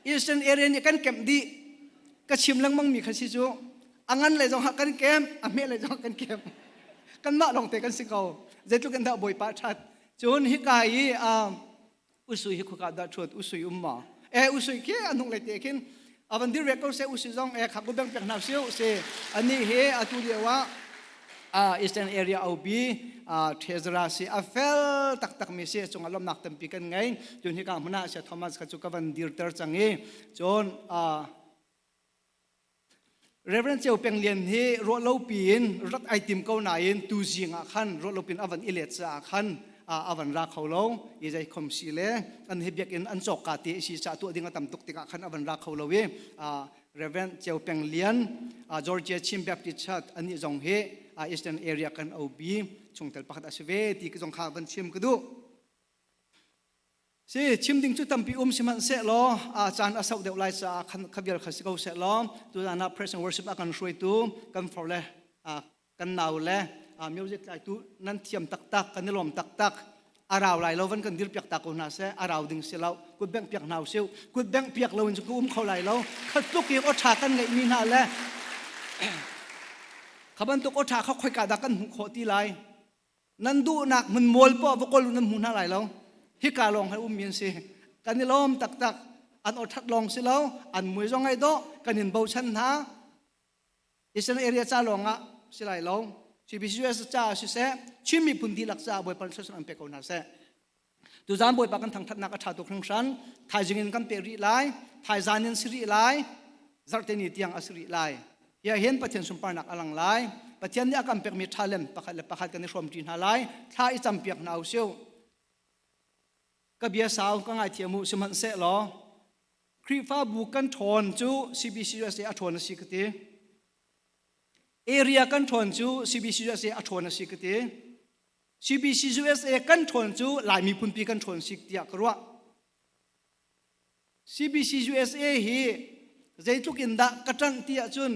eastern area ni kan kem di ka chim lang mang mi khasi chu angan le jong ha kan kem ame le jong kan kem kan ma long te kan sikau zetu kan da boy pa that chun hi kai usui hi khuka da thot usui umma usui ke anung le te kin avan dir record se usui jong khaku bang pek na siu se ani he atu lewa eastern area aubi thezra si afel tak mi se chung alom nak tampi kan ngai chun hi ka hmana se thomas ka chu ka van dir ter changi chon reverend cheu peng lian hi ro lo pin rat item ko na in tu jinga khan ro lo pin avan ilet cha khan avan ra kholo i jai khom si le an he biak in an chok ka ti si cha tu dinga tam tuk tika khan avan ra kholo we reverend cheu peng lian Georgia Chim Baptist Church ani jong he eastern area kan obi chungtel pakhat asve ti ka jong kha ban chim kudu si chim ding chu tampi siman se lo chan asau deu lai cha khan khabial khasiko se lo tu na praise and worship akan shroi tu kan for le kan naw le music lai tu nan thiam tak kan lom tak araw lai lo van kan dir pyak tak ko na se araw ding se lo kut beng pyak naw seu kut beng pyak lo chu kho lai lo khat tu ki o tha kan ngai mi na le khaban to ko tha kha khoi ka da kan hu kho ti lai nan du nak mun mol po ba ko lu nan hu na lai lo hi ka long hai min se kan ni lom tak an o that long se lo an mui jong ai do kan in bo chan ha eastern area cha longa se lai lo CBCUS cha si se chimi pundi lak cha boy pan san an pe ko na se tu jam boy pa kan thang that na ka tha to khang san thai jingin kan pe ri lai thai zanin sri lai zarteni tiang asri lai ya hen pathian sumpar nak alang lai pathian ni akam pek mi thalem pakhat kan rom tin halai tha I champiak nau seu ka bia saw ka ngai thiamu siman se lo khrifa bu kan thon chu CBCUSA a thon si kati area kan thon chu CBCUSA a thon si kati CBCUSA kan thon chu lai mi pun pi kan thon sik tia karwa CBCUSA hi zaituk inda katan tia chun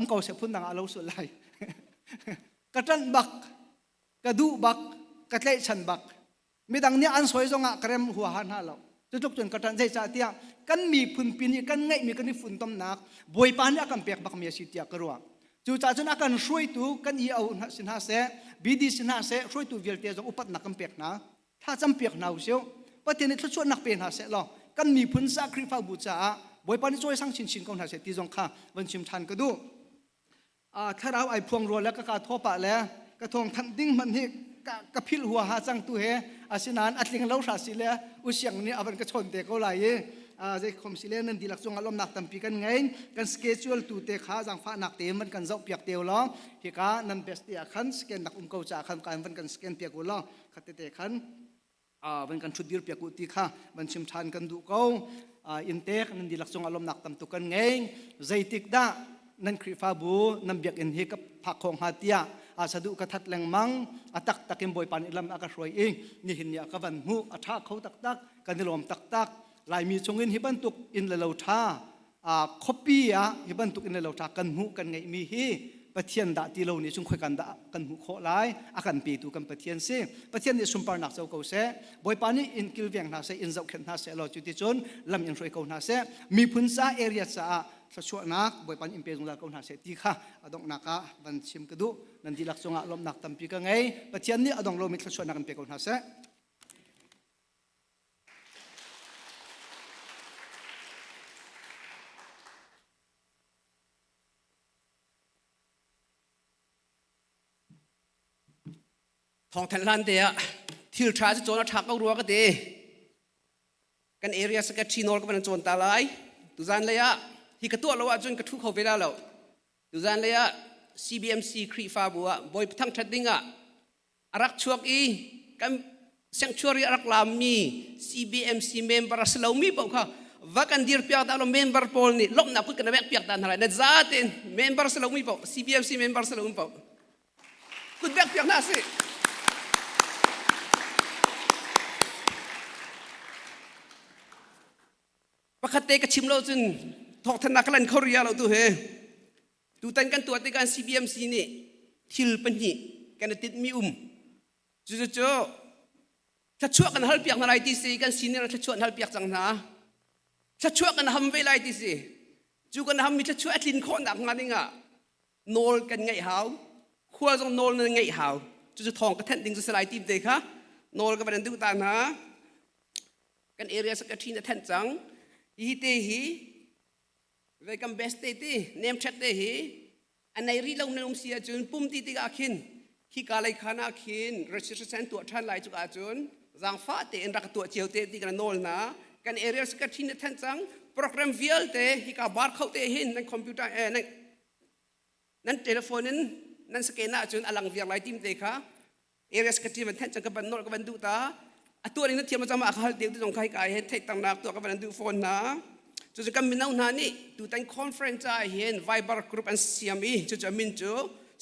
kau se phun dang alo su lai katan bak kadu bak katlai chan bak midang ni an soi zonga krem huwa han halo tutuk chun katan zai cha tia kan mi phun pini kan ngai mi kan ni phun tom nak boi pan ya kan pek bak mi si tia karwa chu cha chun akan shroi tu kan I au sin ha se bidi sin ha se shroi tu velte jong upat na kan pek na tha cham pek nau seo pateni thu chu nak pen ha se lo kan mi phun sa khri fa bu cha boy pani choi sang chin kon ha se ti jong kha wan chim than ka du tharau ai phuang ro la ka thopa le ka thong than ding man hi ka phil huwa ha chang tu he asinan atling lo sa si le usiang ni avan ka chon te ko lai ye je khom si le nan dilak chong alom nak tampi kan ngai kan schedule tu te kha jang pha nak te man kan zau piak teu lo hi ka nan best ya khan scan nak ko cha khan kan van kan scan pe ko lo khatte te khan วันกันชุดดีร์เปียกุติค่ะวันชิมทานกันดูเขาอินเตกนันดีลักษณะอารมณ์หนักตำตุกันไงใจติกด้านั่นคริฟาบูนั่นเบียกอินเฮกับผักของฮาติยาสะดุกระทัดแรงมังตักตักเอ็มบอยปันอิลำอากาศรวยเองนี่เห็นเนี่ยกวันหูทักเขาตักกันนิลมตักลายมีชงอินฮิบันตุกอินเลลท่าคอปี้ฮิบันตุกอินเลลท่ากันหูกันไงมีฮีปะเทียนดาตีโลนี่ชุงคุยกันดากันหูโคลายอากันปีตูกันปะเทียนเสปะเทียนนี่สุมปานักเจ้าเกาเสบอยปานี่อินกิลเวียงนาเสอินเจ้าเข็นนาเสเราจุดที่จนลำยังช่วยเกานาเสมีพื้นซาเอเรียซาสัชวนักบอยปันอิมเปรุงลาเกานาเสตีค่ะอดองนักบันชิมกระดูนันดีลักษณะลมนักตั้มปีกันไงปะเทียนนี่อดองโลมิสัชวนักกันเปเกานาเสทองทันลันเดียที่ทราจะโจนทักเอารัวก็ดีกันเอเรียสกัดชีนอลก็เป็นโจนตาลายตุจันเลยอะที่กระตัวเราว่าจนกระทุกเขาไปแล้วตุจันเลยอะ CBMC ครีฟาบัวบอยทั้งทัดดิ้งอะรักชัวกีกันเสียงชัวรีรักลามี CBMC เมมเบอร์สลามีบอกเขาว่ากันดีร์เปียกตาเราเมมเบอร์พอลนี่ลบนับพูดกันแบกเปียกตาอะไรนั่นจ้าเต็นเมมเบอร์สลามีบอก CBMC เมมเบอร์สลามีบอกคุณแบกเปียกน่าสิปกติก็ชิมเราจนทอกธนาคารเขาเรียเราตัวเฮดูตันกันตัวในการ CBMC นี่ทิลเป็นนี่กันติดมีจู่ถ้าช่วยกันฮัลเปียกอะไรที่สิกันซีเนียร์ถ้าช่วยฮัลเปียกจังนะถ้าช่วยกันทำเวลาที่สิจู่กันทำมีถ้าช่วยลินคนดักงานนี่งะโนลกันไงหาวขั้วจงโนลนั่นไงหาวจู่ทองก็แทนดิ้งจะสลายทีมเด็กฮะโนลก็เป็นดูตานะกันเอเรียสกัดที่นั่นแทนจังฮีเตฮีเวกัมเบสเตตีเนมชัดเตฮีอันไหนรีลงนั่งเสียจนปุ่มตีติกาคินขี้กาไลขานาคินรัชเซนตัวท่านไลจุกอาจุนจางฟ้าเตนรักตัวเจียวเตตีกันโนลนะกันเอเรียสกัดที่นั่นแทนจังโปรแกรมวิลเตฮีกาบาร์เข้าเตหินนั่นคอมพิวเตอร์นั่นโทรศัพท์นั่นสแกนหน้าจุนอลังเวียงไลทีมเตค่ะเอเรียสกัดที่มันแทนจังกับบันโนลกับบันดูตาตัวนี้นั่นเทียมมาจะมาขายเดียวที่ตรงใครกายเห็นเทคต่างนักตัวกับบันดูโฟนนะจะกันมินเอาหน้านี่ดูตั้งคอนเฟอเรนซ์เห็นไวบาร์กรุ๊ปอันเซียมีจะมินจู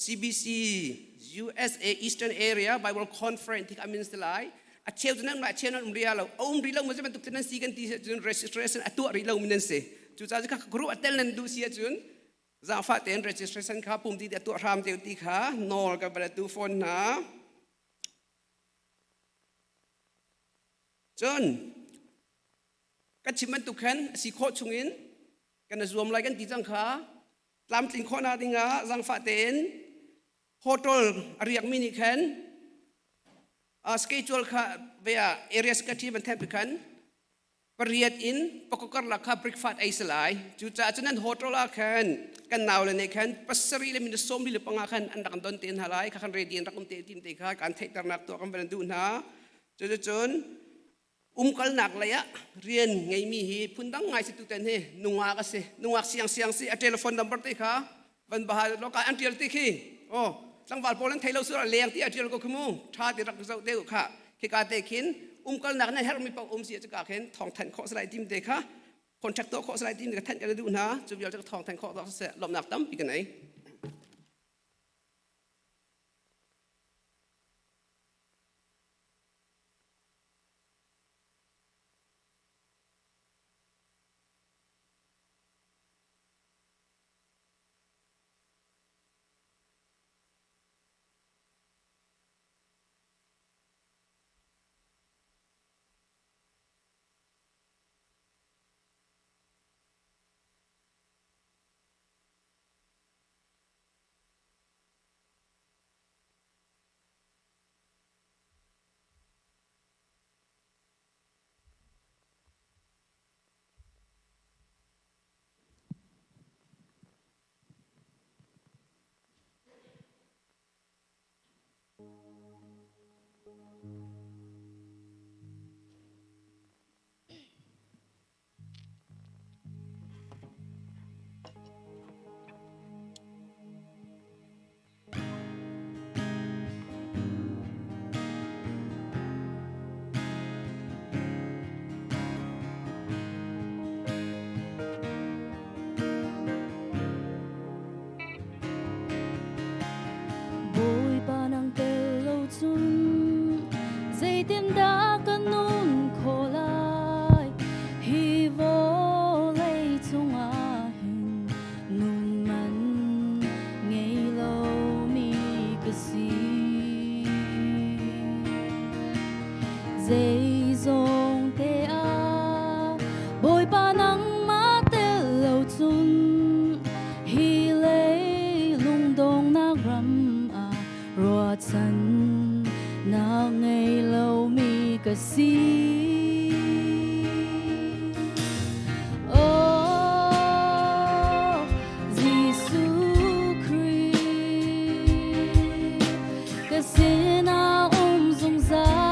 CBCUSA Eastern Area Bible Conference ที่กันมินสลายเชี่ยวจนนั้นมาเชี่ยวนั้นเรียเราเรียเรามันจะเป็นตุกนั้นสีกันที่จน registration ตัวเรียเรามันนั่นสิจู่จะก็กรุ๊ปเตลนั้นดูเสียจนจะฟ้าเต็น registration ค่ะปุ่มที่ตัวรำเดียวที่ค่ะนอร์กับบันดูโฟนนะจนกันชิมันตุกันสิโคชงอินกันรวมอะไรกันที่จังค่ะตามติงข้อนาดิงะจังฟ้าเต็นโฮเทลเรียกมินิคันสเกจวลค่ะเบียเอเรียสกัดที่มันแทนไปกันปริยัดอินปกติราคาบริกฟาไอสลายจู่จ้าฉะนั้นโฮเทลละคันกันนาวเลยในคันปัสสรีเลยมีสมบิลปังอาคันอันดักดนเตียนหลายคันเรดียนรักมเตียนทีมเตะค่ะการเทคตระนักตัวกันเป็นดูนะจนกัลนักเลยอะเรียนไงมีฮีพุ่นดังไงสิตุเตนเฮนุ่งอากสินุ่งอาเสียงสิเทเลโฟนนัมเบอร์ที่ค่ะวันบ้าโลกาอันเทียลที่ขี้โอ้สังวาลโพลันไทยเราสุราเลี้ยงที่อันเทียลก็ขโมยชาติรักเจ้าเด็กค่ะที่การเตะขินกัลนักนั่นเฮร์มีปองเสียจะกาเข็นทองแทนข้อสลายทีมเด็กค่ะคนชักตัวข้อสลายทีมเด็กแทนกันดูนะจุดเดียวจะทองแทนข้อต่อเสียลมหนักตั้มปีกันไหน กันนุ่นโคลายฮีโวเลยจงอาหินนุ่นมันไงเรามีกษีdây dòng tê a bồi ba nắng má tê lâu chun hi lấy lung đông na ram a rùa chân na ngày lâu mi cả si oh Giêsu Christ cái xin na dung ra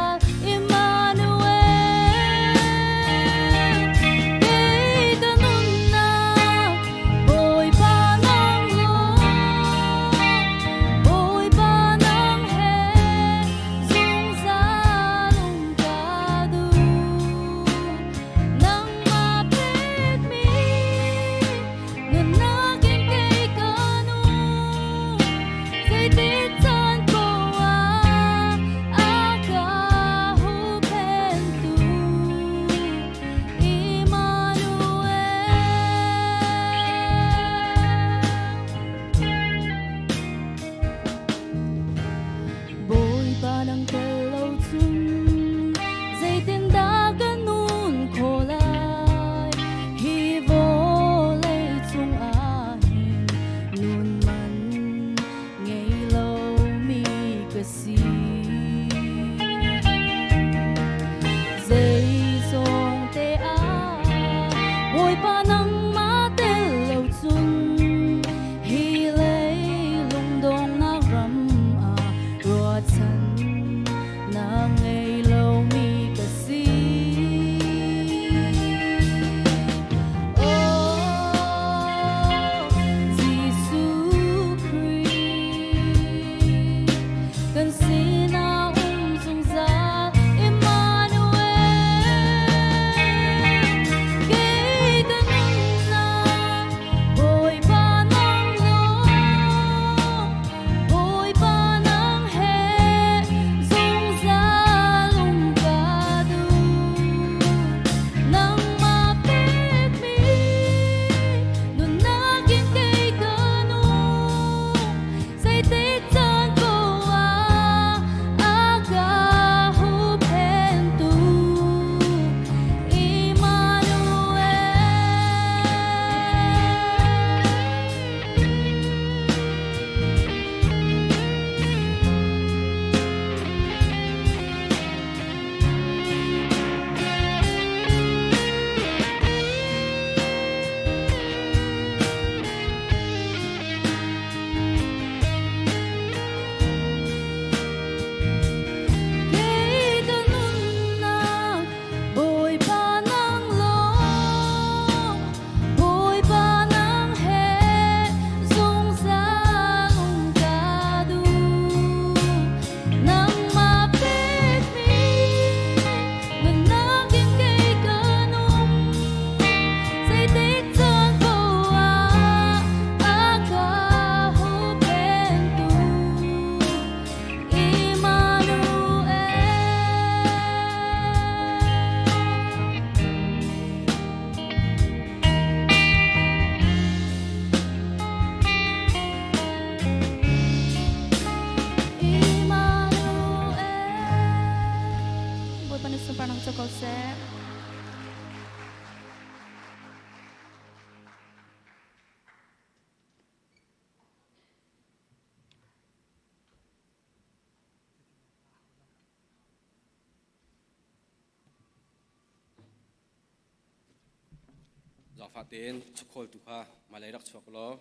giờ phát đến chúc khôi tụ ha mà lấy đặc chuộc lo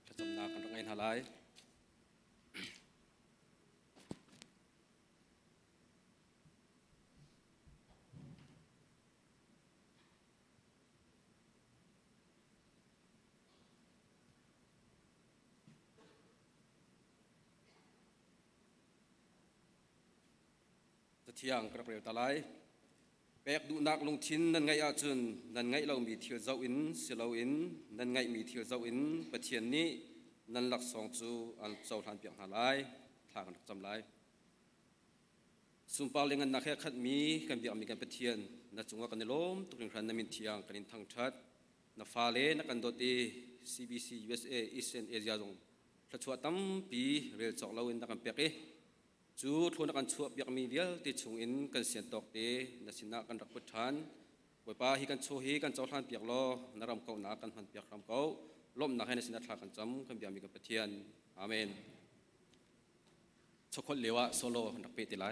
cho chúng ta còn ngay hà lái thiang các biểu ta lái bẹc đủ nạc lung chín nên ngay chun nên ngay lâu mi thiêu dâu in xì lâu in nên ngay mi thiêu dâu in bát thiên ní nên lạc song chu an châu than biang hà lái thang chăm lái สุมปาเลงันนักแข่ขัดมีกันบีอามีกันปะเทียนนัดจงว่ากันในลมตุกริงครันนามินเทียงกันอินทางชัดนับฟ้าเลนักกันโดตี CBCUSA Eastern Asia จงพระชัวตั้มปีเรียลจอกเราอินนักกันเปียกจูทุนนักกันชัวเปียกมีเดียลติดชงอินกันเสียนตอกเตนัสินะกันรักพุทธันไว้ป้าฮีกันโชฮีกันเจ้าท่านเปียกล้อนารำเก่านักกันหันเปียกรำเก่าล้มนักให้นัสินะทากันจำกันบีอามีกันปะเทียนอาเมนชกคนเลวะโซโล่นักเปติไล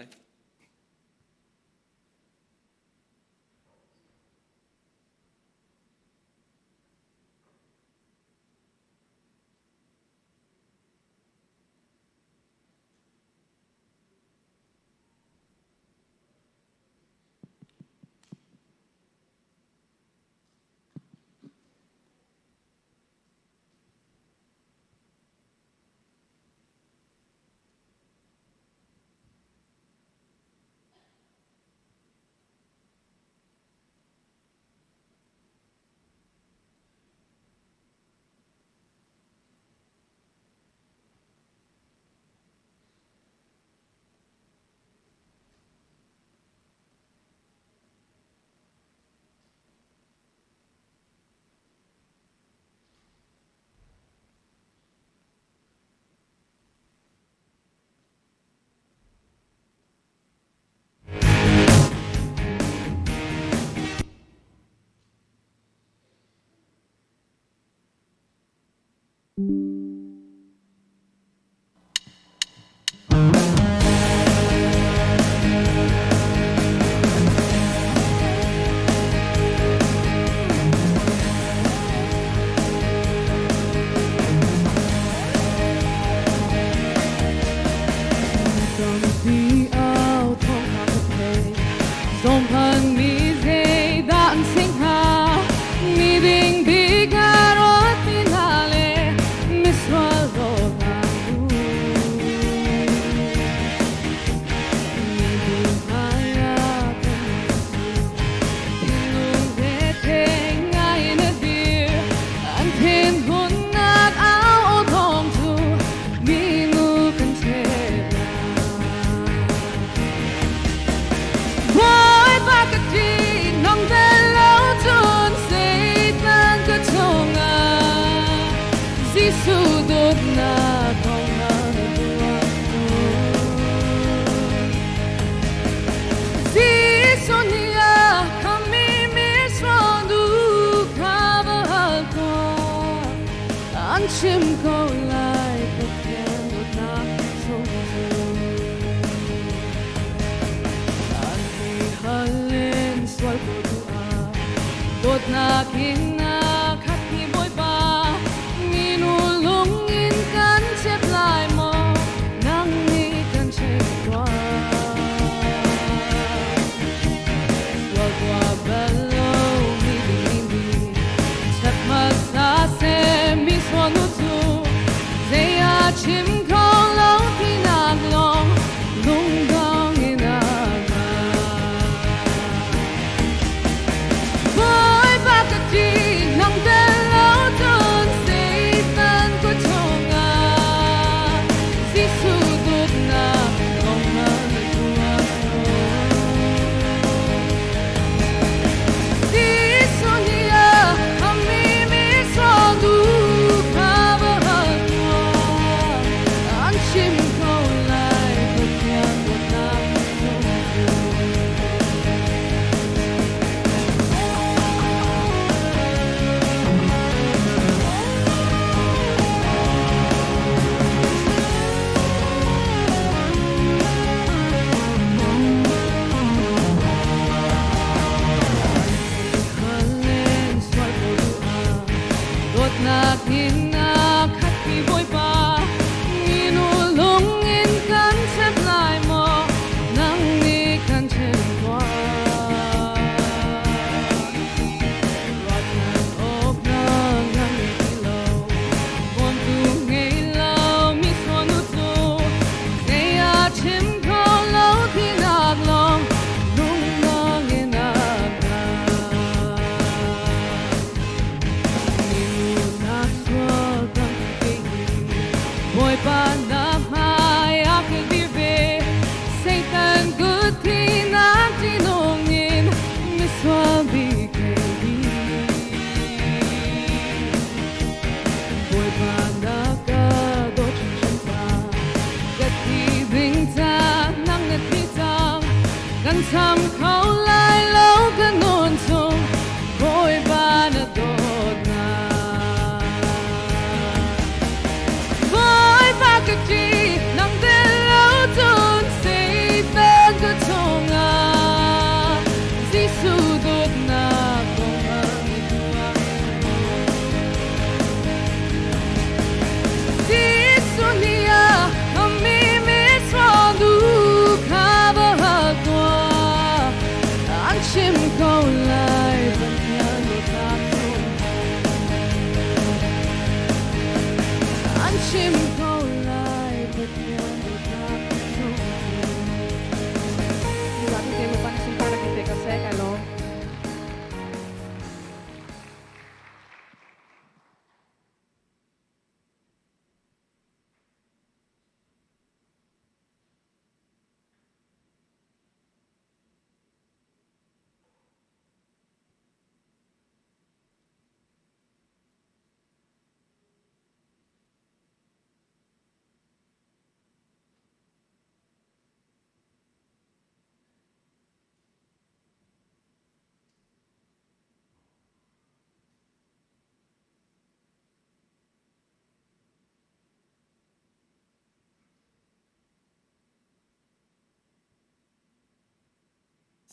Boy, back at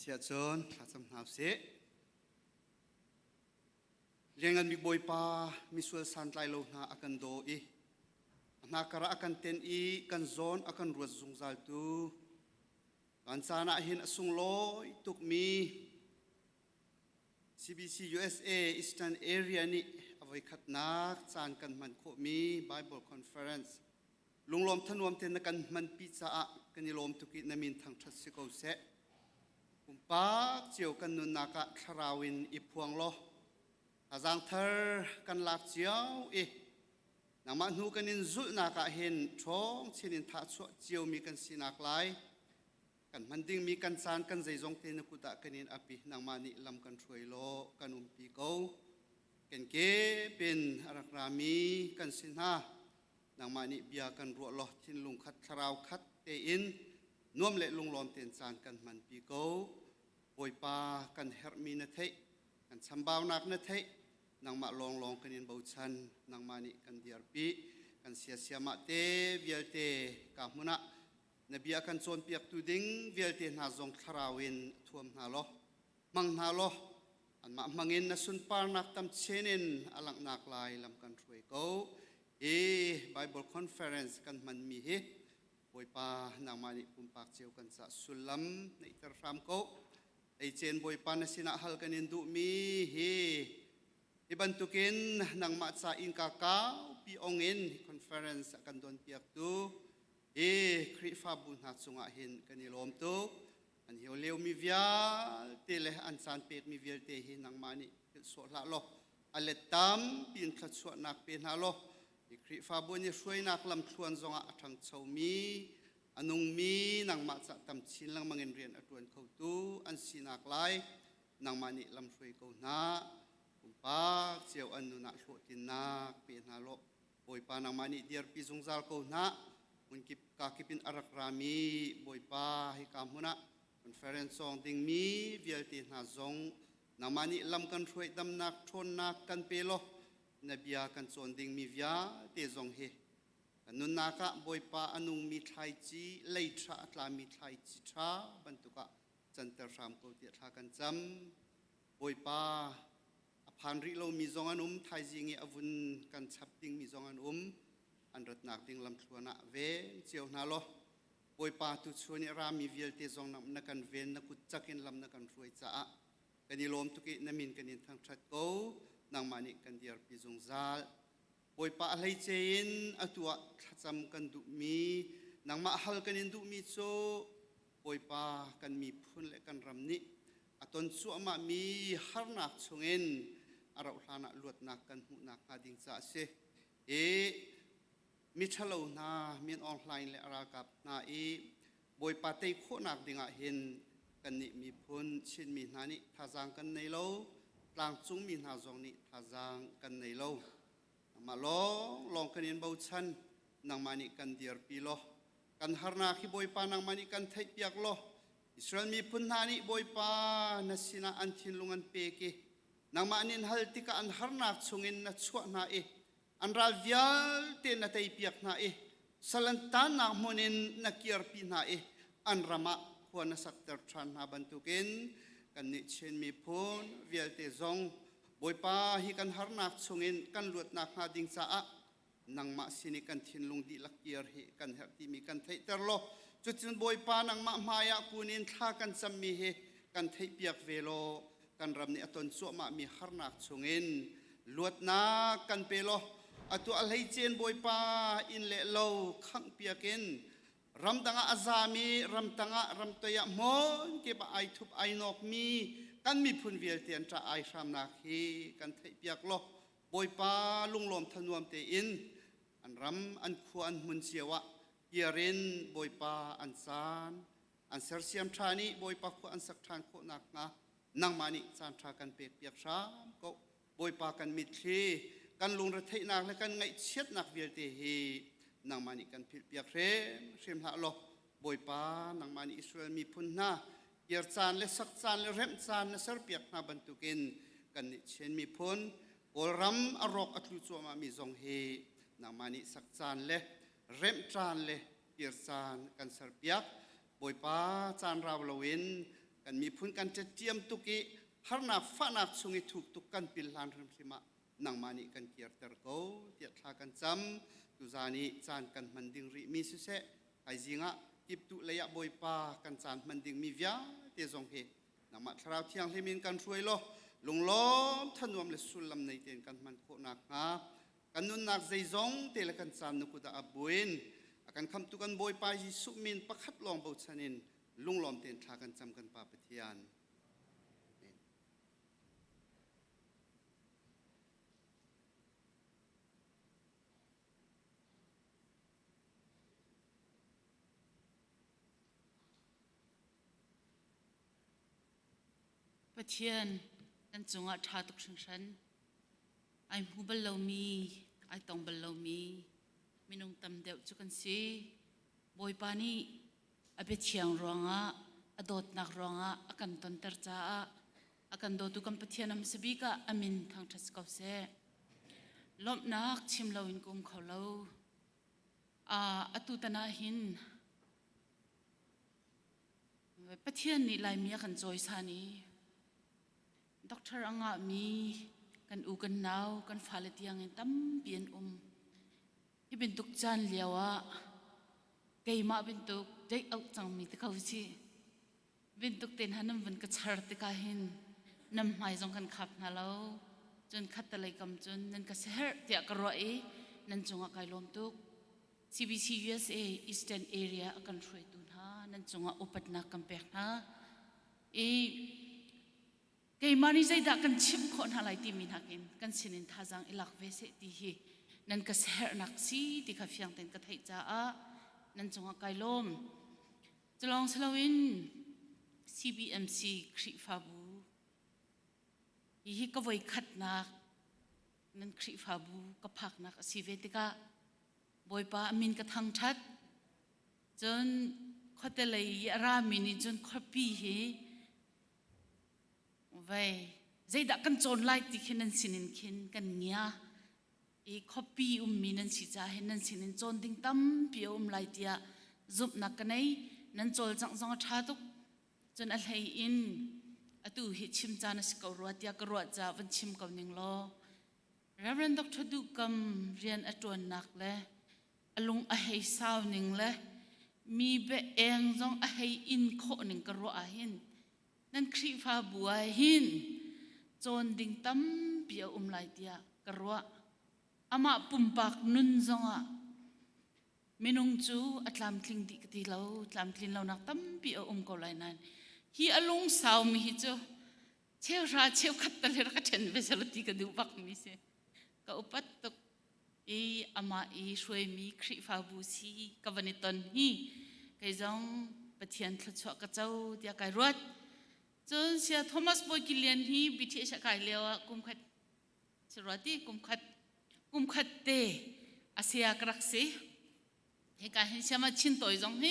เสียจนหาสำนักเสเรียงกันมีบอยปามีส่วนสันไลโลนาอากันโดอีนักระอากันเต็นอีกันโซนอากันรวดซุงซัลตูกันสานะเห็นสุงโลตุกมี CBCUSA Eastern Area นี่เอาไว้ขัดนักจานกันมันโคมี Bible Conference ลุงลมทนวมเทนกันมันพิจากันนิลมตุกินามินทางทัศน์เกาเสกุมปากเจียวกันนุนนักคาราวินอิพวงโลอาจารย์เธอกันหลักเจียวนังมันหูกันนินจุนักเห็นช่องเชนินทัศน์เจียวมีกันสินักไลกันมันดิ้งมีกันสานกันใจจงเทนกุตะกันนินอภินังมานิลำกันช่วยโลกันปีเกากันเก็เป็นรักรามีกันสินานังมานิเบียกันรัวโลทินลุงขัดคราวขัดเตอินนวมเละลุงลอมเต็นสานกันมันปีเกาปอยปากันเฮร์มีนาเทกันสัมบาวนักนาเทนังมาลองกันนินเบาชันนังมานิกันเดียร์ปีกันเสียมาเตเวียลเตกามุนะนบีอากันโซนเปียกตูดิ้งเวียลเตนาจงคราวินท่วมนาโลมังนาโลอันมามังเงินนสุนปานักตำเชนินอลังนักลายลำกันช่วยเขาBible Conference กันมันมีเหตุปอยปานางมานิปุ่มปากเจียวกันสะสุลัมในตรามเขาไอเจนปอยปานสินะฮัลกันอินดูมีเฮอิบันตุกินนางมาซาอินกากาปีองอิน Conference กันโดนเปียกตูคริฟาบุญหัดสุงะหินกันนิลมตูอันเหี่ยวเลี้ยวมีวิาเตเลอันสานเป็ดมีวิาเตหินางมานิสวดละโลอเลตัมปีนขัดสวดนักเป็นฮาโลคริฟาบุญนี่ช่วยนักลำชวนจงอาทังเชามีอนุงมีนางมาจะตำชินลังมังเงินเรียนอตวนเขาตูอันสีนักไลนางมานิลำช่วยเขาหน้าปุปาเจียวอันนุนักโชตินักเป็นฮาโลปอยปานางมานิเดียร์ปีจงซาลเขาหน้ามุนกิบกากิปินอารักรามีปอยปาให้กามุนะคอนเฟอเรนซ์ซองดิงมีเวียลตีนาจงนางมานิลำกันช่วยดำนักชนนักกันเปโลนบีอากันโซนดิ่งมีวิาเตจงเฮนุนนักบอยปาอนุมีไทยจีเลทราตลามีไทยจีทราบรรทุกจันทร์รามโกเตียทากันจำบอยปาอภันริโลมีจงอันไทยจีเงอวุนกันชับดิ่งมีจงอันอันรัตนักดิ่งลำชวนเวเจียวนาโลบอยปาตุชวนรามีวิลเตจงนักกันเวนนักกุจักินลำนักกันรวยจ้ากันยิลมตุกินามินกันยินทางชัดโกนางมานิกันเดียร์พิจงซาลปอยปะอะไรเจนอตัวขัดจำกันดุมีนางมาฮัลกันอินดุมีโซปอยปะกันมีพุ่นและกันรำนี้อตอนสัวมามีฮาร์นักชงเงินอาราอุลานักลวดนักกันหูนักหาดิ่งจ้าเสมิชลาวนามีออนไลน์และอารากับนาปอยปะเตยโคนักดิ่งเห็นกันนี่มีพุ่นชินมีนานิท่าจางกันในโลกลางจุงมีนาจงนี้ท่าจางกันในโลมาลองกันยินเบาชันนางมานิกันเดียร์ปีโลกันฮาร์นาคีบอยปานางมานิกันไทยเปียกโลอิสราเอลมีพุ่นนานิบอยปานัสินาอันทินลุงอันเปกีนางมานินฮัลติกาอันฮาร์นาชงอินนัชวนาอันราวิลเตนไทยเปียกนาสลันตานาโมนินนักเกียร์ปีนาอันรามาควรนัสักเตอร์ทรานนาบันตุกินกันนิเชนมีพูนเวียลเตจงบอยปาฮิกันฮาร์นักชงอินกันลวดนักหาดิ่งจ้านังมาสินิกันทินลุงดีลักเกียร์ฮิกันเฮติมีกันไทยเตอร์โลจุดจินบอยปานังมามายาปูนินท่ากันซัมมีเฮกันไทยเปียกเวโลกันรำนี้อตนสัวมามีฮาร์นักชงอินลวดนักกันเปโลอตัวอะไรเจนบอยปาอินเลโลขังเปียกินรำตังอาซามีรำตังรำตัวยมอนเก็บไอทุบไอนอกมีกันมีพุนเวียลเตียนจะไอชามนักฮีกันไทยเปียกโลบอยปาลุงลมทนวมเตอินอันรำอันควรมุนเสียวะเยรินบอยปาอันซานอันเสรเซียมชานีบอยปาควรอันสักทานโคนักนะนางมานิจานทากันเปียกชามก็บอยปากันมิตรีกันลุงระเทนักและกันไงเช็ดนักเวียลเตฮีนางมานิกันพิเปียกเรมหะโลบอยปานางมานิอิสราเอลมีพุ่นนาเกียรจานและสักจานและเรมจานและเสรเปียกนาบรรทุกินกันนิเชนมีพุ่นโอรัมอรอกอัตลุจัวมามีจงเฮนางมานิสักจานและเรมจานและเกียรจานกันเสรเปียกบอยปาจานราวลวินกัน กันมีพุนกันจะเจียมตุกิฮาร์นาฟ้านักสุงิถูกตุกันปิลลันริมสิมานังมานิกันเกียร์เตอร์โกเตียทากันจำตุจานิจานกันมันดิงริมีสุเสไอจิงะกิบตุเลยะบอยปากันจานมันดิงมีวิาเตจงเฮนังมาทราวเทียงลิมินกันช่วยโลลุงล้อมทนวมเลสุลำในเตียนกันมันโคนักงากันนุนนักใจจงเตลกันจานนุกุดาอับบุญอากันคำตุกันบอยปาจิสุมินประคัดลองเบาชนินลุงล้อมเตียนทากันจำกันปาปเทียนประเทียนนั่นจงอาชาตุกชันไอหูบลลมีไอตองบลลมีมินุงตำเดียวจุกันซีบอยปานีอเปเชียงรองะอดดนักรองะอากันตนเตอร์จ้าอากันโดตุกันประเทียนนำสบีกะอามินทางทัศกาวเซลบนักชิมเลวินกุมเขาเลวอตุตนาหินประเทียนนี่ลายมีกันจอยสานีด็อกเตอร์อ่างมีกันอูกันนาวกันฟาเลตียงเงินตั้มเปลี่ยนที่เป็นตุกจานเลียวะเกยมาเป็นตุกได้เอาจังมีตะเขาสิเป็นตุกเต็นหันน้ำวันกระชากตะกาหินน้ำหายจงกันขับนาเราจนขัดตะไลกำจนนั่นก็เสียเตียกระไรนั่นจงอาไกลลมตุก CBCUSA Eastern Area กันช่วยตุนฮะนั่นจงอาอุปนักกันเปียกนะเกยมานี่ใจดักกันชิมคนอะไรที่มีนักอินกันสินินท่าจังอิลักเวสตีฮีนั่นก็เสียนักซีที่ข้าฟังเต็นก็ไทยจ้านั่นจงอาไกลลมจะลองสลาวิน CBMC คริฟาบูยี่ก็ไว้ขัดนักนั่นคริฟาบูก็พักนักสีเวติกาบอยป้ามินก็ทั้งชัดจนข้อเตลัยรามินิจนข้อปีฮีไว้ใจดักกันโจรไล่ที่ขินนั่นสินินขินกันเนียคอปีมีนั่นสิจ้าเห็นนั่นสินินโจรดิ้งตั้มเปียวไล่ที่จุบนักกันไอ้นั่นโจรจังชาตุกจนอะไรอินตูหิชิมจานสกรัวที่กรัวจ้าวันชิมกับนิงโลReverend Dr. ดูกำเรียนตัวนักเลยลุงให้สาวนิงเลยมีเบเองจงให้อินโคนิงกรัวหินนั่นคริฟ้าบัวหินจนดิ่งตั้มเปียวไล่ที่กรัวอามาปุ่มปากนุนจงไม่นุ่งจูอัตลามคลิงดิกติเราอัตลามคลิงเรานักตั้มเปียวก็ไล่นั่นฮีอลุงสาวมีฮิจูเชี่ยวราเชี่ยวขัดตะเลรักเชนเวสลติกดูปักมีเสก็อุปัตตุอามาช่วยมีคริฟ้าบูซีกับวันนี้ตอนนี้ก็ยังปะเทียนทศกเจ้าที่กายรถจนเสียโทมัสบอยกิเลียนที่บิเทชกายเลียวกุมขัดสรติกุมขัดเตอาเซียกรักษีเหตุการณ์เสียมาชินตัวจงให้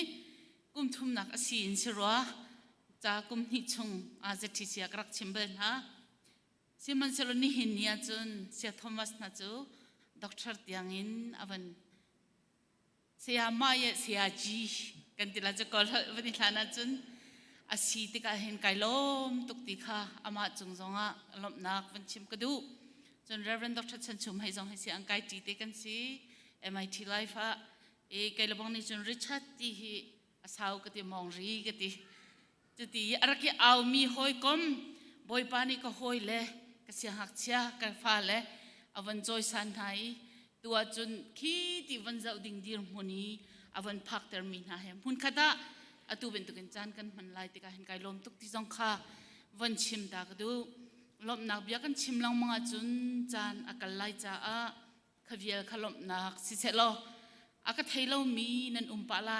กุมทุ่มนักอาศีนสรัวจากกุมหิชงอาเจติเสียกรักชิมเบนฮะเสียมันสรนี่หินเนี่ยจนเสียโทมัสน่าจูด็อกเตอร์ที่ยังอินอวันเสียมาเยเสียจีกันที่เราจะกอลวันนี้ลานาจนอาศีติกาเห็นไก่ล้มตุกติค่ะอามาจงจงอ่ะลมนักวันชิมกระดูจน Reverend Dr. ชันชุมให้จงให้เสียงไก่จีติกันสิ MIT Life อ่ะไก่ละบังนี่จนริชาร์ดที่อาสาวก็ที่มองรีก็ที่จุดที่อะไรที่เอามีหอยกลมบอยปานี่ก็หอยเลยก็เสียหักเสียกันฟ้าเลยอาวันจอยสันไทยตัวจนขี้ที่วันเจ้าดิ่งดีร์มุนีอาวันพักเตอร์มินาเฮมหุ่นขดาตูเป็นตุกันจานกันมันไล่ติกาเห็นไก่ลมตุกที่จงข้าวันชิมตากดูลมนักเบียกันชิมลังมังจุนจานอากาศไล่จ้าขวิลขลมนักสิเสลอากาศไทยเรามีนันปะไล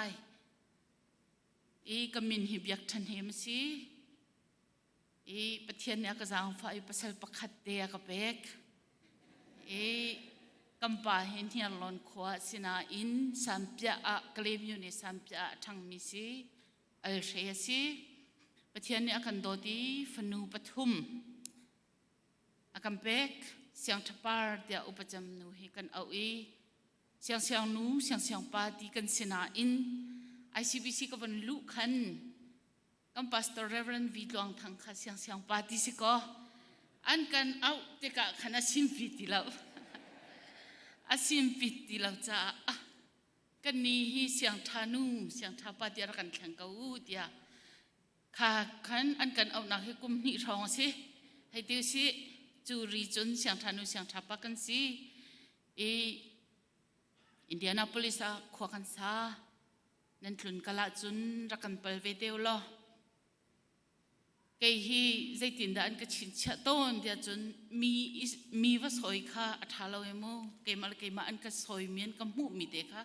กมินหิบยักทันเฮมสิปะเทียนเนี่ยก็จะเอาไฟปัสสาวะประคัดเดียกับเบกกำปาเห็นที่ลอนขวาสินาอินสัมปะกลีมอยู่ในสัมปะทางมิสิอัลเชียสิปะเทียนเนี่ยกันโดดีฟนูปทุมอากันเบกเสียงทับปาร์เดียอุปจำนูให้กันเอาเสียงนูเสียงปาดีกันสินาอินICBC ก็วันลุคัน กัมพาสตอร์เรเวรนวิดวงทางข้าเสียงปาติสิก็อันกันเอาเด็กขณะสิมพิติเราอาสิมพิติเราจะกันนี้เสียงทานูเสียงทาปาติรักันแข่งกับอูเดียค่ะขันอันกันเอาหนักให้กุมนิรองสิให้เดียวสิจูรีจนเสียงทานูเสียงทาปากันสิอินเดียนาโพลิสขวากันซานั่นทุนกะละจุนรักันเปลเวเดียวล้อเกฮีใจตินดานก็ชินชะต้นเดียจนมีว่าสอยค่ะอัฐาเราเอโมเกมาอันก็สอยเมียนกับมุมีเด็กค่ะ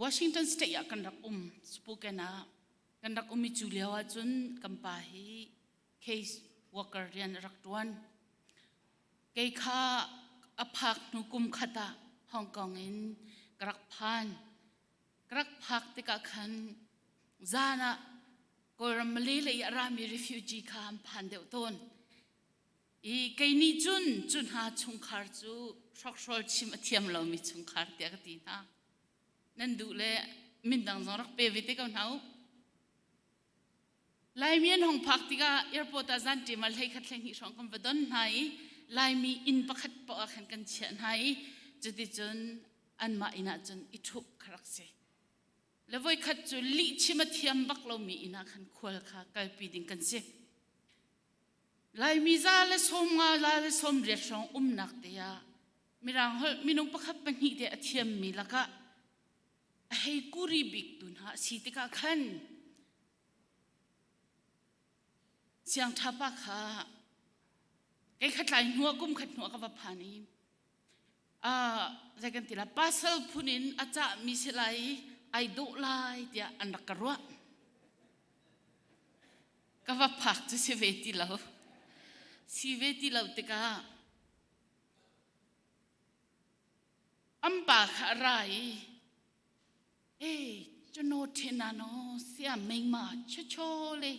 วอชิงตันสเตย์กันรักสปูกันนะกันรักมีจูเลียวจนกัมปาฮีเคสวอร์เกอร์เรียนรักตัวนเกยค่ะอภักนุกุมขตาฮ่องกงอินกรักพันกรักพักติกาขันจานะก็รำลีเลยรามีรีฟิวจีข้ามพันเดียวต้นเกยนี่จุนหาชุงคาร์จูช็อกโซลชิมเทียมเรามีชุงคาร์เดียกตีนะนั่นดูเลยมินดังจงรักเปวิติกันเอาลายมีนห้องพักติกาแอร์พอร์ตจันทิมาเลยขัดแข่งหิชองกันวดอนไหนลายมีอินปักขัดปอกขันกันเชียนไหจุดที่จนอันมาอินาจนอิทุกครักเสแล้ววัยขัดจุลิชิมเทียมบักเรามีอินาขันควลค่ะกลายปีดิงกันเสลายมีซาเลสมงาลาเลสมเรียชองนักเดียมีรังหมีนุ่งปักขัดเป็นหิเดียเทียมมีละก็ให้กุริบิกตุนหาสิติกาขันเสียงทับปะค่ะไอ้ขัดไหลหัวกุ้มขัดหัวกับพานีใจกันทีละปัสเซลพูนินอาจจะมีสิไลไอโดไลเดียอันดักกระวะกับพักจะสิเวทีเราติกาอัมปากอะไรจโนเทนาโนเสียเมงมาโชเลย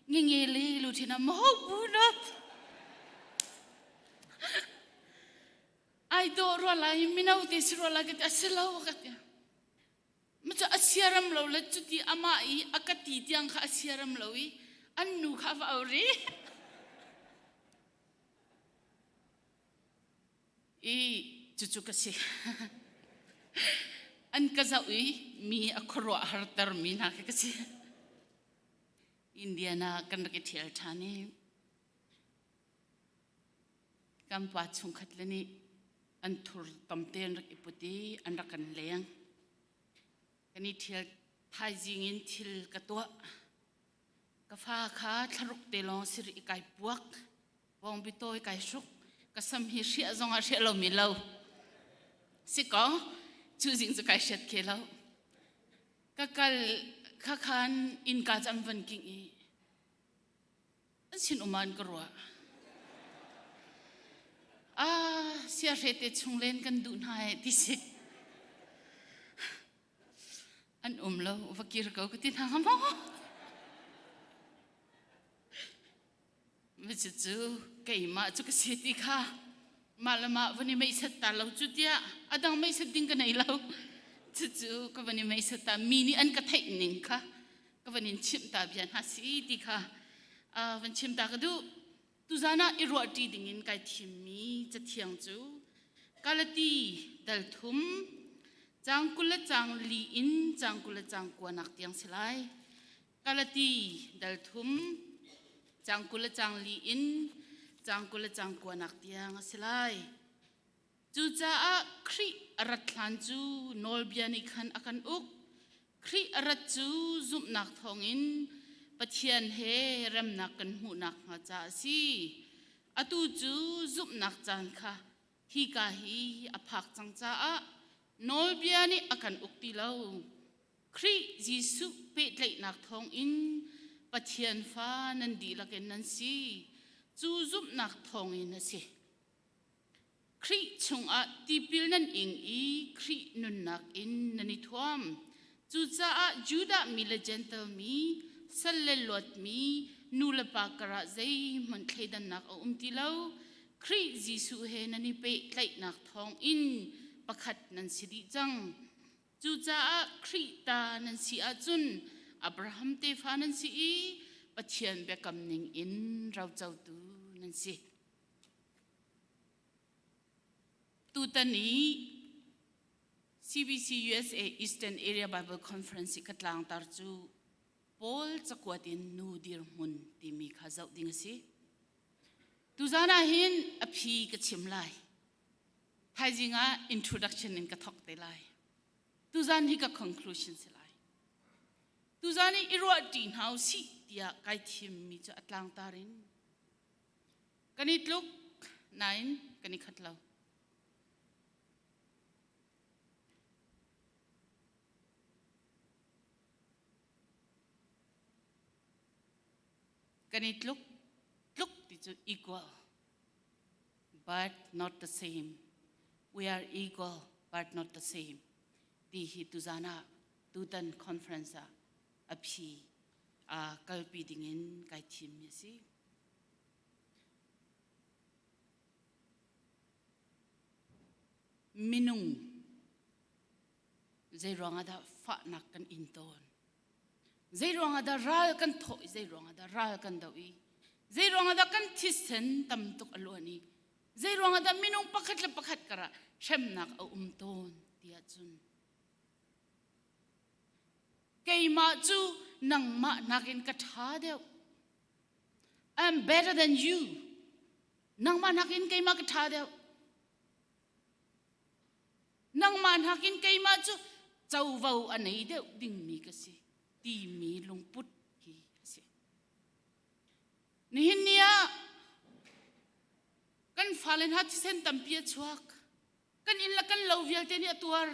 เงี้ยเลยลูเทนามอบุนับไอโดรัวไลมินาวเดสรัวไลก็จะเสลาวกันเนี่ยมันจะอาเซียรัมเราเลยจุดที่อามาอากาศที่ยังข้าอาเซียรัมเราอันนูข้าวเอารีจุกสิอันก็จะมีอักขระฮาร์ตร์มีนักก็สิอินเดียนากันรักเที่ยวทานีกัมปัชงขัดเลนี่อันทุรตำเตียนรักอิปุตีอันรักกันเลี้ยงกันนี่เที่ยวไทยจิงินเที่ยวกระตัวกฟ้าขาทะลุเตลองสิริกายปวกวงบิโตยกายสุกก็สมิเชียจงอาเชียเรามีเราสิก็จูจิงจะกายเช็ดเคเราก็กัลข้าขันอินกาจำวันกิ่งอันสินอุมันกรัวเสียเรตชงเล่นกันดูนายที่สิอันเราวักิรเขาก็ติดหางมั้งไม่จู่ๆเกี่ยมาจุกเสียติค่ะมาละมาวันนี้ไม่เสร็จตาเราจุดเดียอดังไม่เสร็จดิ้งกันไหนเราจู่ๆก็วันนี้ไม่เสร็จตามีนี่อันก็เทคนิคค่ะก็วันนี้ชิมตาเบียนหาสีติค่ะวันชิมตาก็ดูตุจานะอิรัวดีดิ่งกันทิมีจะเที่ยงจู่กาลตีดัลทุมจังกุลจังลีอินจังกุลจังกวนนักเตียงสลายกาลตีดัลทุมจังกุลจังลีอินจังกุลจังกวนนักเตียงสลายจู่จ้าครีอรัตลันจูโนลเบียนิคันอากันอุกครีอรัตจูซุบนักทองอินปะเทียนเฮรำนักกันหูนักมาจ้าสิอตูจูซุบนักจันค่ะฮีกาฮีอภักจังจ้าโนลเบียนิอากันอุกตีเลาครีจิสุเปิดไหลนักทองอินปะเทียนฟ้านันดีละกันนันสิจูซุบนักทองอินนะสิครีชงตีปิลนันอิงครีนุนนักอินนันิทวมจูจ้าจูดามิเลเจนเตลมีสัลเลลวดมีนูเลปากระใจมันเคดันนักติเลาครีจิสุเฮนันิเปไหลนักทองอินประคัดนันสิริจังจูจ้าครีตานันสิอาจุน Abraham te fanan si I pathian be kam ning in rau chau tu nan si tu tani CBCUSA Eastern Area Bible Conference katlang tar chu Paul chakwatin nu dir mun ti mi khazau ding si tu zana hin aphi ka chimlai thajinga introduction in ka thok te lai tu zan hi ka conclusion se lai tu zani irwa tin how si tia kai thim mi cha atlang tarin kanit luk 9 kani khatlau kanit luk is equal but not the same. We are equal but not the same. Di hi tuzana tutan conference aphi kalpi dingin kai thim si minung zai ronga da fa nak kan inton zai ronga da ral kan tho zai ronga da ral kan dawi zai ronga da kan thisen tam tuk aloni zai ronga da minung pakhat le pakhat kara shem nak a ton tia chun kei ma chu nang ma nakin ka tha deu I'm better than you nang ma nakin kei ma ka tha deu nang ma nakin kei ma chu chau vau anei deu ding mi ka si ti mi lung put hi si ni hinia kan falen hat sen tampia chuak kan in la kan lo vial te ni atuar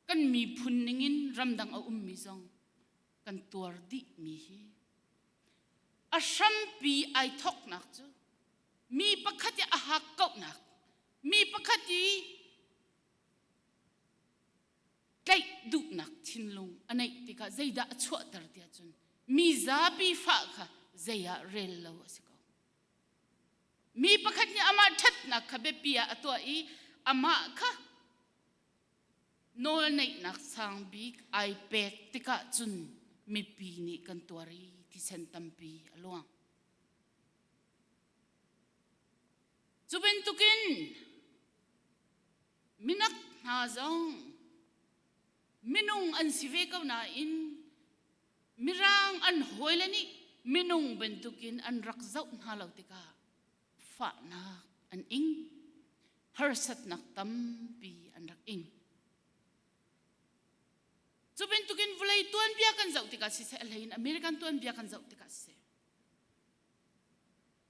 kan mi phun ningin ramdang a mi zong kan tuar di mi hi a sham pi ai thok nak chu mi pakhat a hak kau nak mi pakhati kai du nak thinlung anai tika zaida chua tar tia chun mi za pi fa kha zaya rel lo asiko mi pakhat ni ama that nak khabe pia atwa I ama kha nol nei nak sang bi ai pek tika chun mi pi ni kan tuari ti sen tampi along chuben tukin minak na zong minung an sive kau na in mirang an hoilani minung bentukin an rakzau na law tika fa na an ing harsat nak tampi an rak ing so bentukin vulai tuan bia kan zau tika si se alain American tuan bia kan zau tika se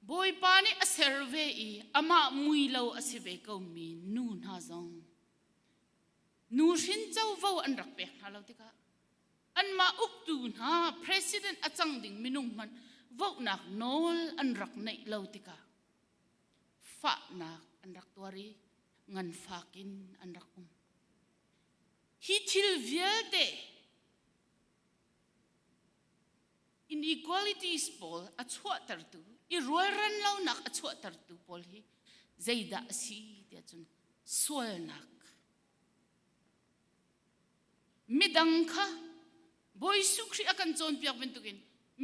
boy pani a survey I ama muilo asive kau mi nu na zong nu shin chau vo an rak pek na lo tika an ma uk tu na president achang ding minung man vo nak nol an rak nei lo tika fa nak an rak tuari ngan fakin an rak hi thil vialte inequality pol a chua tar tu I roi ran lo nak a chua tar tu pol hi zaida si tia chun sol nak midang kha boy sukri akan chon piak bentukin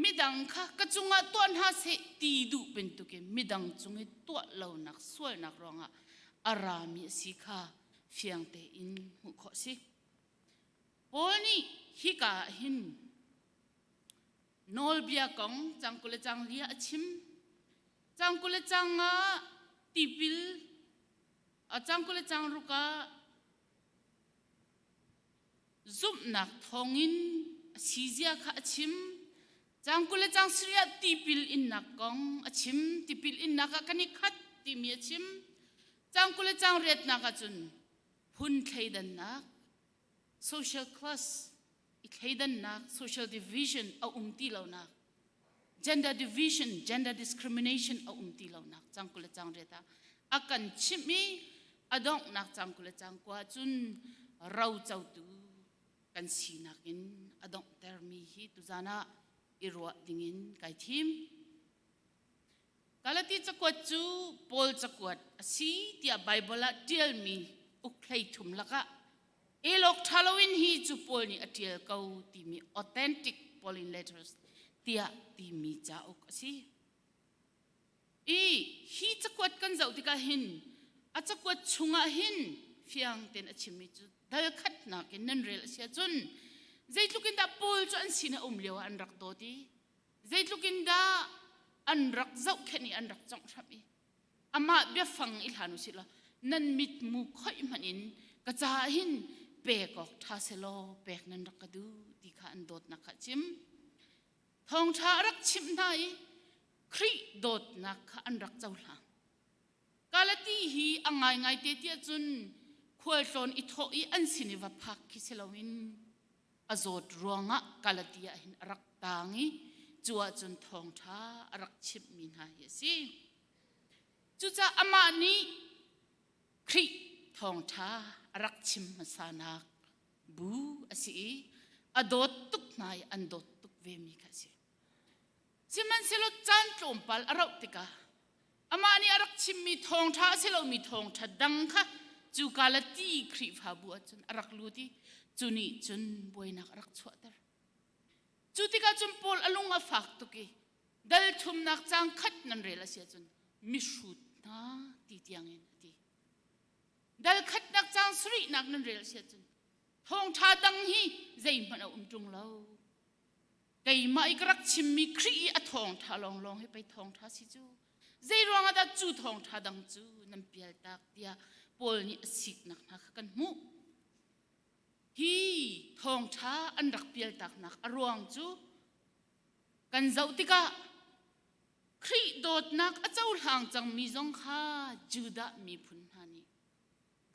midang kha kachunga ton ha se ti du bentukin midang chungi to lo nak sol nak ronga arami si kha fiang te in hu kho si poni hi ka hin nol bia kong changkule chang lia achim changkule changa tipil a changkule chang ruka zum nak thongin sizia kha achim changkule chang sria tipil in nak kong achim tipil in naka kani khat ti mi achim changkule chang ret naka chun hun thaidan nak social class ikhaidan nak social division a umti lo nak gender division gender discrimination a umti lo nak changkule chang reta akan chimi adong nak changkule chang kwa chun rau chau tu kan sinakin adong termi hi tuzana irwa dingin kai thim kalati chakwat chu pol chakwat asi tia bible a tell me uklai thum laka elok Halloween hi chu pol ni atiel kau ti mi authentic Pauline letters tia ti mi cha ok si hi chakwat kan zau tika hin a chakwat chunga hin fiang ten achimi chu dal khat na ke nan rel sia chun zaitlukin da pol chu an sina lewa an rak to ti zaitlukin da an rak zau khani an rak chang thami ama be fang ilhanu sila nan mit mu khoi manin ka cha hin pe kok tha selo pek nan rak du ti kha an dot na kha chim thong tha rak chim nai khri dot na kha an rak chau la kalati hi angai ngai te tia chun khwal tlon I tho I an siniwa phak ki selawin azot ruanga kalatia hin rak tangi chuwa chun thong tha arak chip min ha hi si chu cha ama ni khri thong tha arak chim masanak bu asi adot tuk nai an dot tuk ve mi kha si siman selo chan tlom pal arau tika ama ni arak chim mi thong tha selo mi thong tha dang kha chu kalati khri pha bu chun arak lu ti chuni chun boinak arak chhuatar chu tika chun pol alunga fak to ki dal thum nak chang khat nan rela sia chun mi shut na ti tiangin ti dal khat nak chang sri nak nan rel sia chun thong tha dang hi zai mana tung lo kai mai krak chimmi khri a thong tha long long he pai thong tha si chu zai ronga da chu thong tha dang chu nam pial tak tia pol ni sik nak na kan mu hi thong tha an rak pial tak nak arwang chu kan zau tika khri dot nak a chau hang chang mi zong kha juda mi phun hani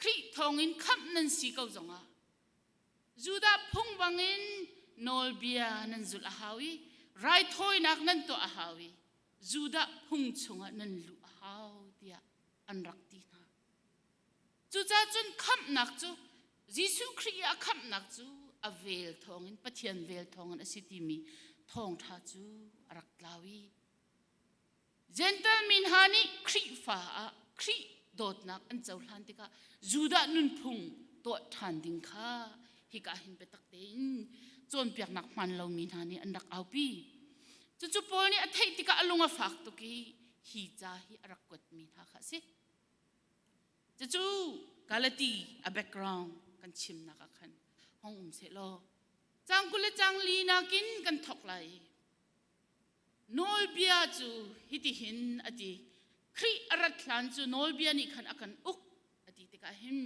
khri thong in kham nan si kau zonga juda phung bangin nol bia nan zul a hawi rai thoi nak nan to a hawi juda phung chunga nan lu a haw tia an rak ti na chu cha chun kham nak chu jisu khri a kham nak chu a vel thong in pathian vel thong an asiti mi thong tha chu arak lawi gentleman hani khri fa a khri dot nak an chau hlan tika juda nun phung to than ding kha hi ka hin pe tak te in chon piak nak man lo min hani an rak au pi chu chu pol ni a thei tika alunga fak to ki hi cha hi arak kot min ha kha si chu galati a background kan chim na ka khan hong se lo chang kule chang li na kin kan thok lai nol bia chu hiti hin ati khri arat thlan chu nol bia ni khan akan uk ati te ka hin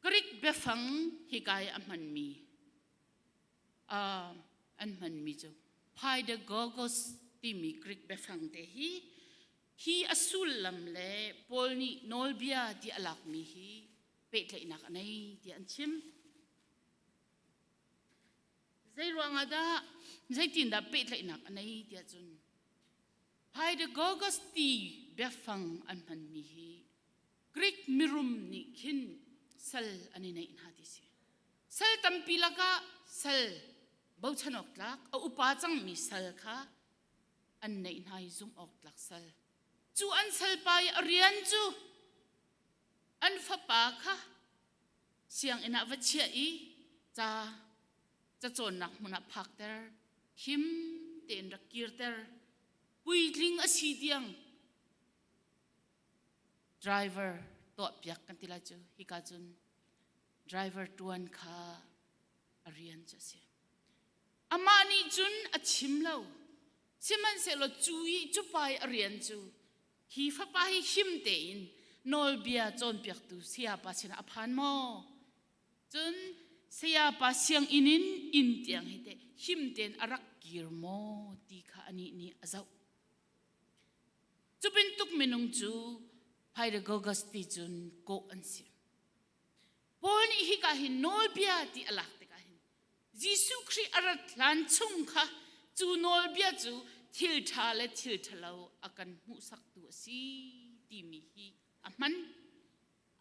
krik befang hikai aman mi an man mi chu pai de gogos ti mi krik befang te hi asul lam le pol ni nol bia ti alak mi hi pe tlai nak anai ti an chim zai ruanga da zai tin da pe tlai nak anai ti chun pai de gogos ti befang an man mi hi krik mirum ni khin sal ani nei in hati si sal tampi laka sal bau chanok tlak a upa chang mi sal kha an nei in hai zum ok tlak sal chu an sal pai arian chu an fa pa kha siang ina vachia I cha chon nak muna phak ter him ten rakir ter puitling asidiang driver to piak kan tila chu hika chun driver tuan kha arian cha se amani chun achim lo siman se lo chui chu pai arian chu hi fa pa hi him te in nol bia chon piak tu sia pa china aphan mo chun sia pa siang inin in tiang hite him ten arak kir mo ti kha ani ni azau chupin tuk minung chu pai de gogas ti chun ko ansi pon hi ka hin nol bia ti alak te ka hin jisu khri arat lan chung kha chu nol bia chu thil tha le thil thalo akan mu sak tu si ti mi hi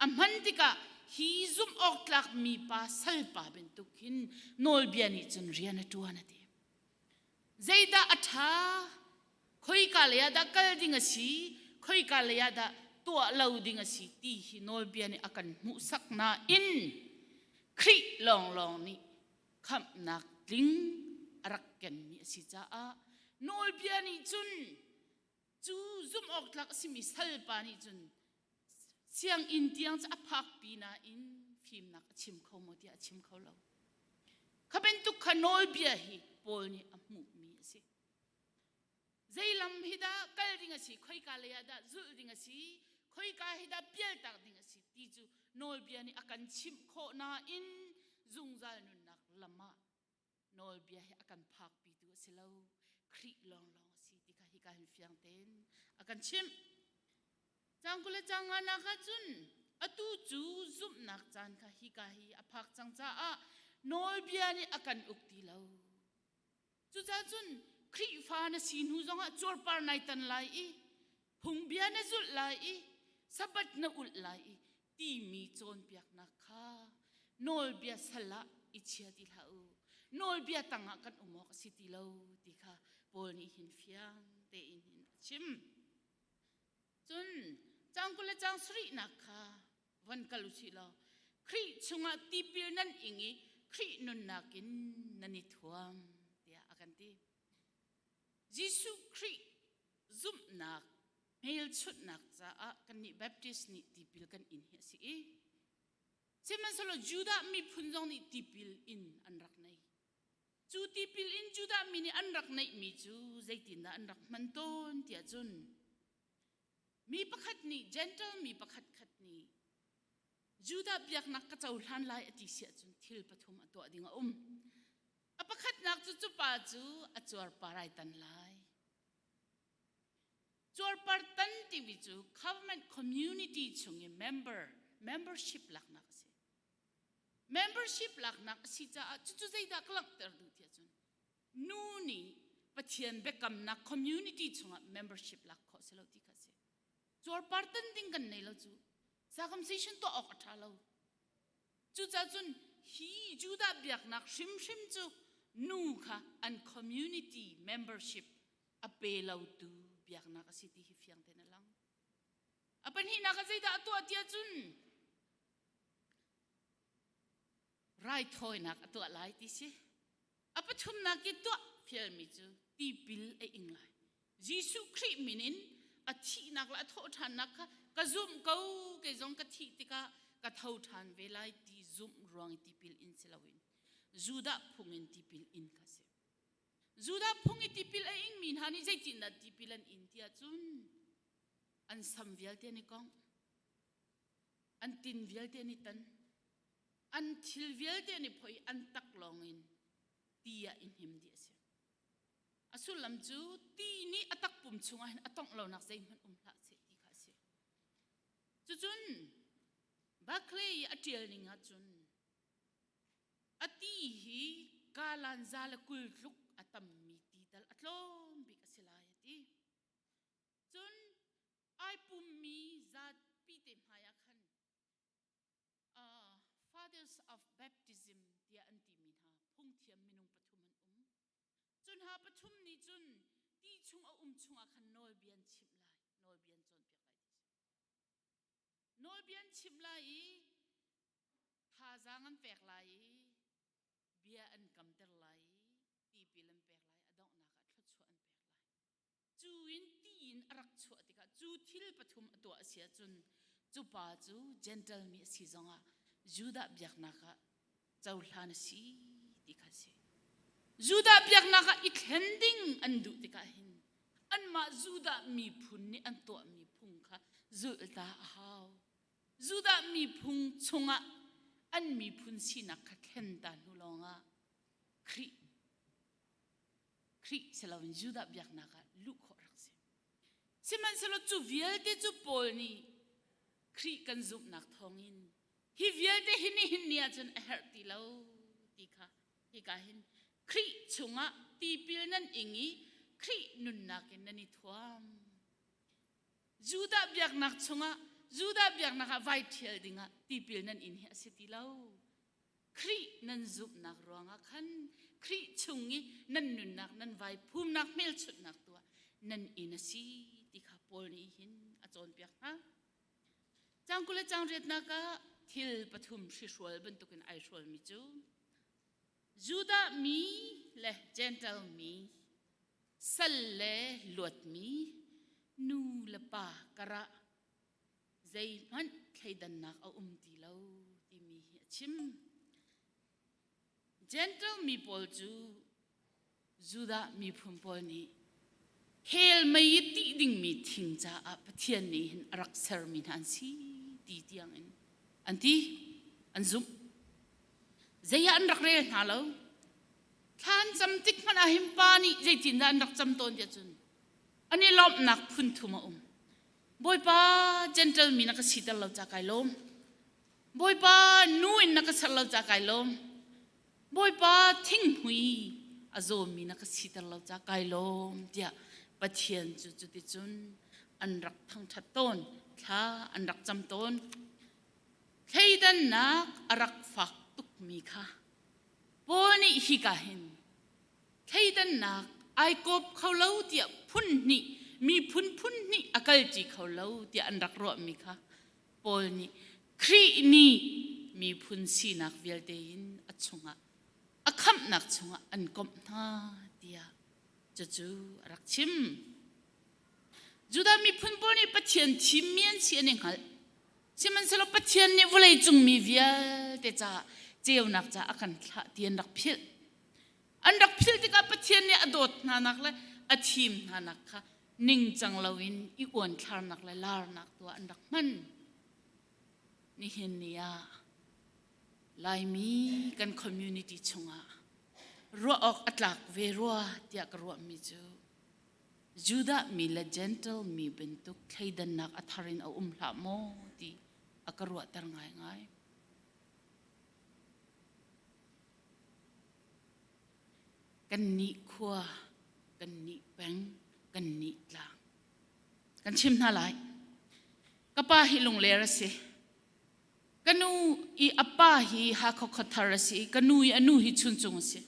amhan tika hi zum ok tlak mi pa sal pa ben tukin nol bia ni chun riana tuana ti zaida atha khoi ka le da kal ding si khoi ka le da to loading a si ti hi nol bia ni akan mu sak na in khri long long ni kham nak ลิงรักกันมีสิจ้านอลเบียนี่จุนจูซุ่มออกหลักสิมิสัลปานี่จุนเสียงอินเดียงจะพักปีนาอินฟิล์มนักชิมเขาหมดที่ชิมเขาเราเขาเป็นตุกขนอลเบียฮีปอลนี่อามุมีสิใจลำฮิดากัลดิงสิคอยกาเลยดาจุลดิงสิคอยกาฮิดาเปียตักดิงสิที่จูนอลเบียนี่อาการชิมเขานาอินจุงจัลนุนักลำมานอลเบียฮีอาการพักปีตัวสิเราครีลองสิที่เขาฮิกาหินฟิยังเต็นอาการชิมจังกุเลจังอานักจุนอตูจูซุปนักจันค่ะฮิกาฮิอภักจังจ้านอลเบียนี่อาการอุกตีเราจูจ้าจุนครีฟ้านะสินหูจงจวบปาร์ไนตันไลพุงเบียนะจุดไลสะบัดนะอุดไลตีมีโจนเปียกนักค่ะนอลเบียสละอิเชียติลานอลเบียตั้งกันอุโมกสิติเราติค่ะปอนี่หินฟิยังเตอินหินชิมจุนจังกุเลจังสรีนักค่ะวันกัลุชิลาครีชงอาตีปิลนั่นอิงีครีนุนนักินนันิทวมเดียอากันตียิสุครีซุมนักเฮลชุดนักจ้ากันนี่แบปติสนี่ตีปิลกันอินเฮสิเซมันสโลจูดามีพุนจงนี่ตีปิลอินอันรักในจูตีปิลอินจูดามีนี่อันรักในมีจูใจตินดาอันรักมันต้นเตียจุนมีประคัดนี่ gentle มีประคัดขัดนี่จูดาเบียกนักกระเจ้าหลานลายอติเสียจนทิลปฐุมตัวดิ่งอประคัดนักจูป้าจูอจวรปารายตันลายจวรปารตันที่วิจู government community ชงเง membership หลักนักสิ membership หลักนักสิจ้าจูใจดักหลักเตอร์ดูเทียจนนู่นนี่ปะเทียนเบกำนัก community ชง membership หลักข้อเสลติกาสิจวรปาร์ตันดิ้งกันในเราจู circumcision ตัวออกอัฐาเราจูจ้าจุนฮีจูดาเบียกนักชิมจูนูค่ะอัน community membership อเปเราดูเบียกนักสิที่ฮิฟยังเทนลังอเป็นฮีนักใจดาตัวเทียจุนไรทอยนักตัวหลายที่สิอปทุมนักตัวเพียลมิจูตีปิลเออิงไลยิสุคริมินินอธินักละโทษทันนักกะซุมเกาเกจงกะทิติกะกะเท่าทันเวลาที่ซุมรวงที่ปิลอินเซลวินจูดาพุงอินที่ปิลอินกะเซจูดาพุงอินที่ปิลเองมินฮานิใจจินดัดที่ปิลันอินที่อาจุนอันสัมเวลเทียนิกองอันตินเวลเทียนิตันอันทิลเวลเทียนิพอยอันตักลองอินที่ยาอินหิมดีเซอสุลัมจูตีนี่อตักปุ่มชงอันอต้องเรานักใจมันละเสดีค่ะเสจุนบักเลยอเดียนิงาจุนอตีฮีกาลันซาลกุลลุกอตัมมีตีดัลอัตลมบิกสิลายตีจุนไอปุ่มมีจัดปีเต็มหายคันFathers of Baptism เดียอันตีมินหาพุ่งเทียมมินุงปฐุมันจนหาปฐุมนี้จนตีชุงเอาชุงอาคันนอลเบียนชิมไลนอลเบียนจนเปียกไลดินอลเบียนชิมไลทาจางันเปียกไลเบียอันกำเตอร์ไลตีปิลันเปียกไลอดองนักทศชวนเปียกไลจูอินตีอินรักชวติกาจูทิลปฐุมตัวเสียจนจูป้าจู gentle มีสีจงอาจูดาเบียกนักเจ้าหลานสีติกาสีจูดาเบียกนักอิทเฮนดิ้งอันดูติกาหินอันมาจูดามีพุนนี่อันตัวมีพุงค่ะจูดาฮาวจูดามีพุงชงอ่ะอันมีพุนสินักเห็นตานุลองอ่ะครีเสลาวินจูดาเบียกนักลุกขอรักสิมันเสลาจูเวียลเดจูโปลนี่ครีกันจุบนักทองอินฮิเวียลเดหินหินเนี่ยจนเฮร์ติลาวติค่ะฮิกาหินครีชงะตีปิลนั่นเองครีนุนนักนันนิทวามจูดาเบียกนักชงะจูดาเบียกนักไวท์เทลดิงะตีปิลนั่นอินเฮสิติลาวครีนันจุบนักรวงะขันครีชงงี้นันนุนนักนันไวภูมินักเมลชุดนักตัวนันอินสิติค่ะปอลนี่หินอาจารย์เบียกนะจังกุเลจังเรียดนักทิลปฐุมชิชวลบรรทุกินไอชวลมิจู จูดามีและเจนเทลมีสัลเลลวดมีนูละปากระใจมันใครดันนักเอาตีเลาที่มีชิมเจนเทลมีปอลจูดามีพุ่มปอลนี้เฮลไม่ยติดิ่งมีทิ้งจ้าปะเทียนนี้รักเซอร์มินันซีตีเตียงอันที่อันซุมใจอันรักเรียนหาเราท่านจำติกมันอาหิมปานี่ใจจินดาอันรักจำตนเดียจุนอันนี้ลบนักพุ่นทุมาบ่อยป้าเจนเทลมีนักสิตเราจากไกลมบ่อยป้านู่นนักสัลเราจากไกลมบ่อยป้าทิ้งหุยอาโซมีนักสิตเราจากไกลมเดียปะเทียนจุดที่จุนอันรักทั้งชัดต้นข้าอันรักจำต้นใครดันนักรักฝักตุกมีค่ะปนี่ฮิกาหินใครดันนักไอกบเขาเล่าเดียพุ่นนี่มีพุ่นนี่อากาศจีเขาเล่าเดียอันรักรอมีค่ะปนี่ครีนี่มีพุ่นสีนักเวลเดินอัดชงะอักขมนักชงะอันกบท่าเดียจู่รักชิมจูดามีพุ่นปนี่ปะเทียนชิมเมียนเสียนึงค่ะชิมันสลบปะเทียนนี่วุ่นเลยจุงมีเวียเดจ้าเจียวนักจ้าอากันละเทียนรักพิลอันรักพิลที่กับปะเทียนนี่อดดนานักเลยอทีมนานักค่ะนิ่งจังลาวินอีอวนคลานักเลยลานักตัวอันรักมันนี่เห็นเนี่ยลายมีกันคอมมูนิตี้ชงอ่ะรัวออกอัตลักเวรัวเดียกรัวมีจูดามีเลเจนเทลมีเป็นตุกใครดันนักอัธรินเอาหลาโมดีอักรัวตังง่ายกันนิขัวกันนิแปงกันนิลางกันชิมน่าไหลกป้าฮิลงเลระสิกันนูอีอป้าฮิฮักขทาระสิกันนูอีอนูฮิชุนจุงสิ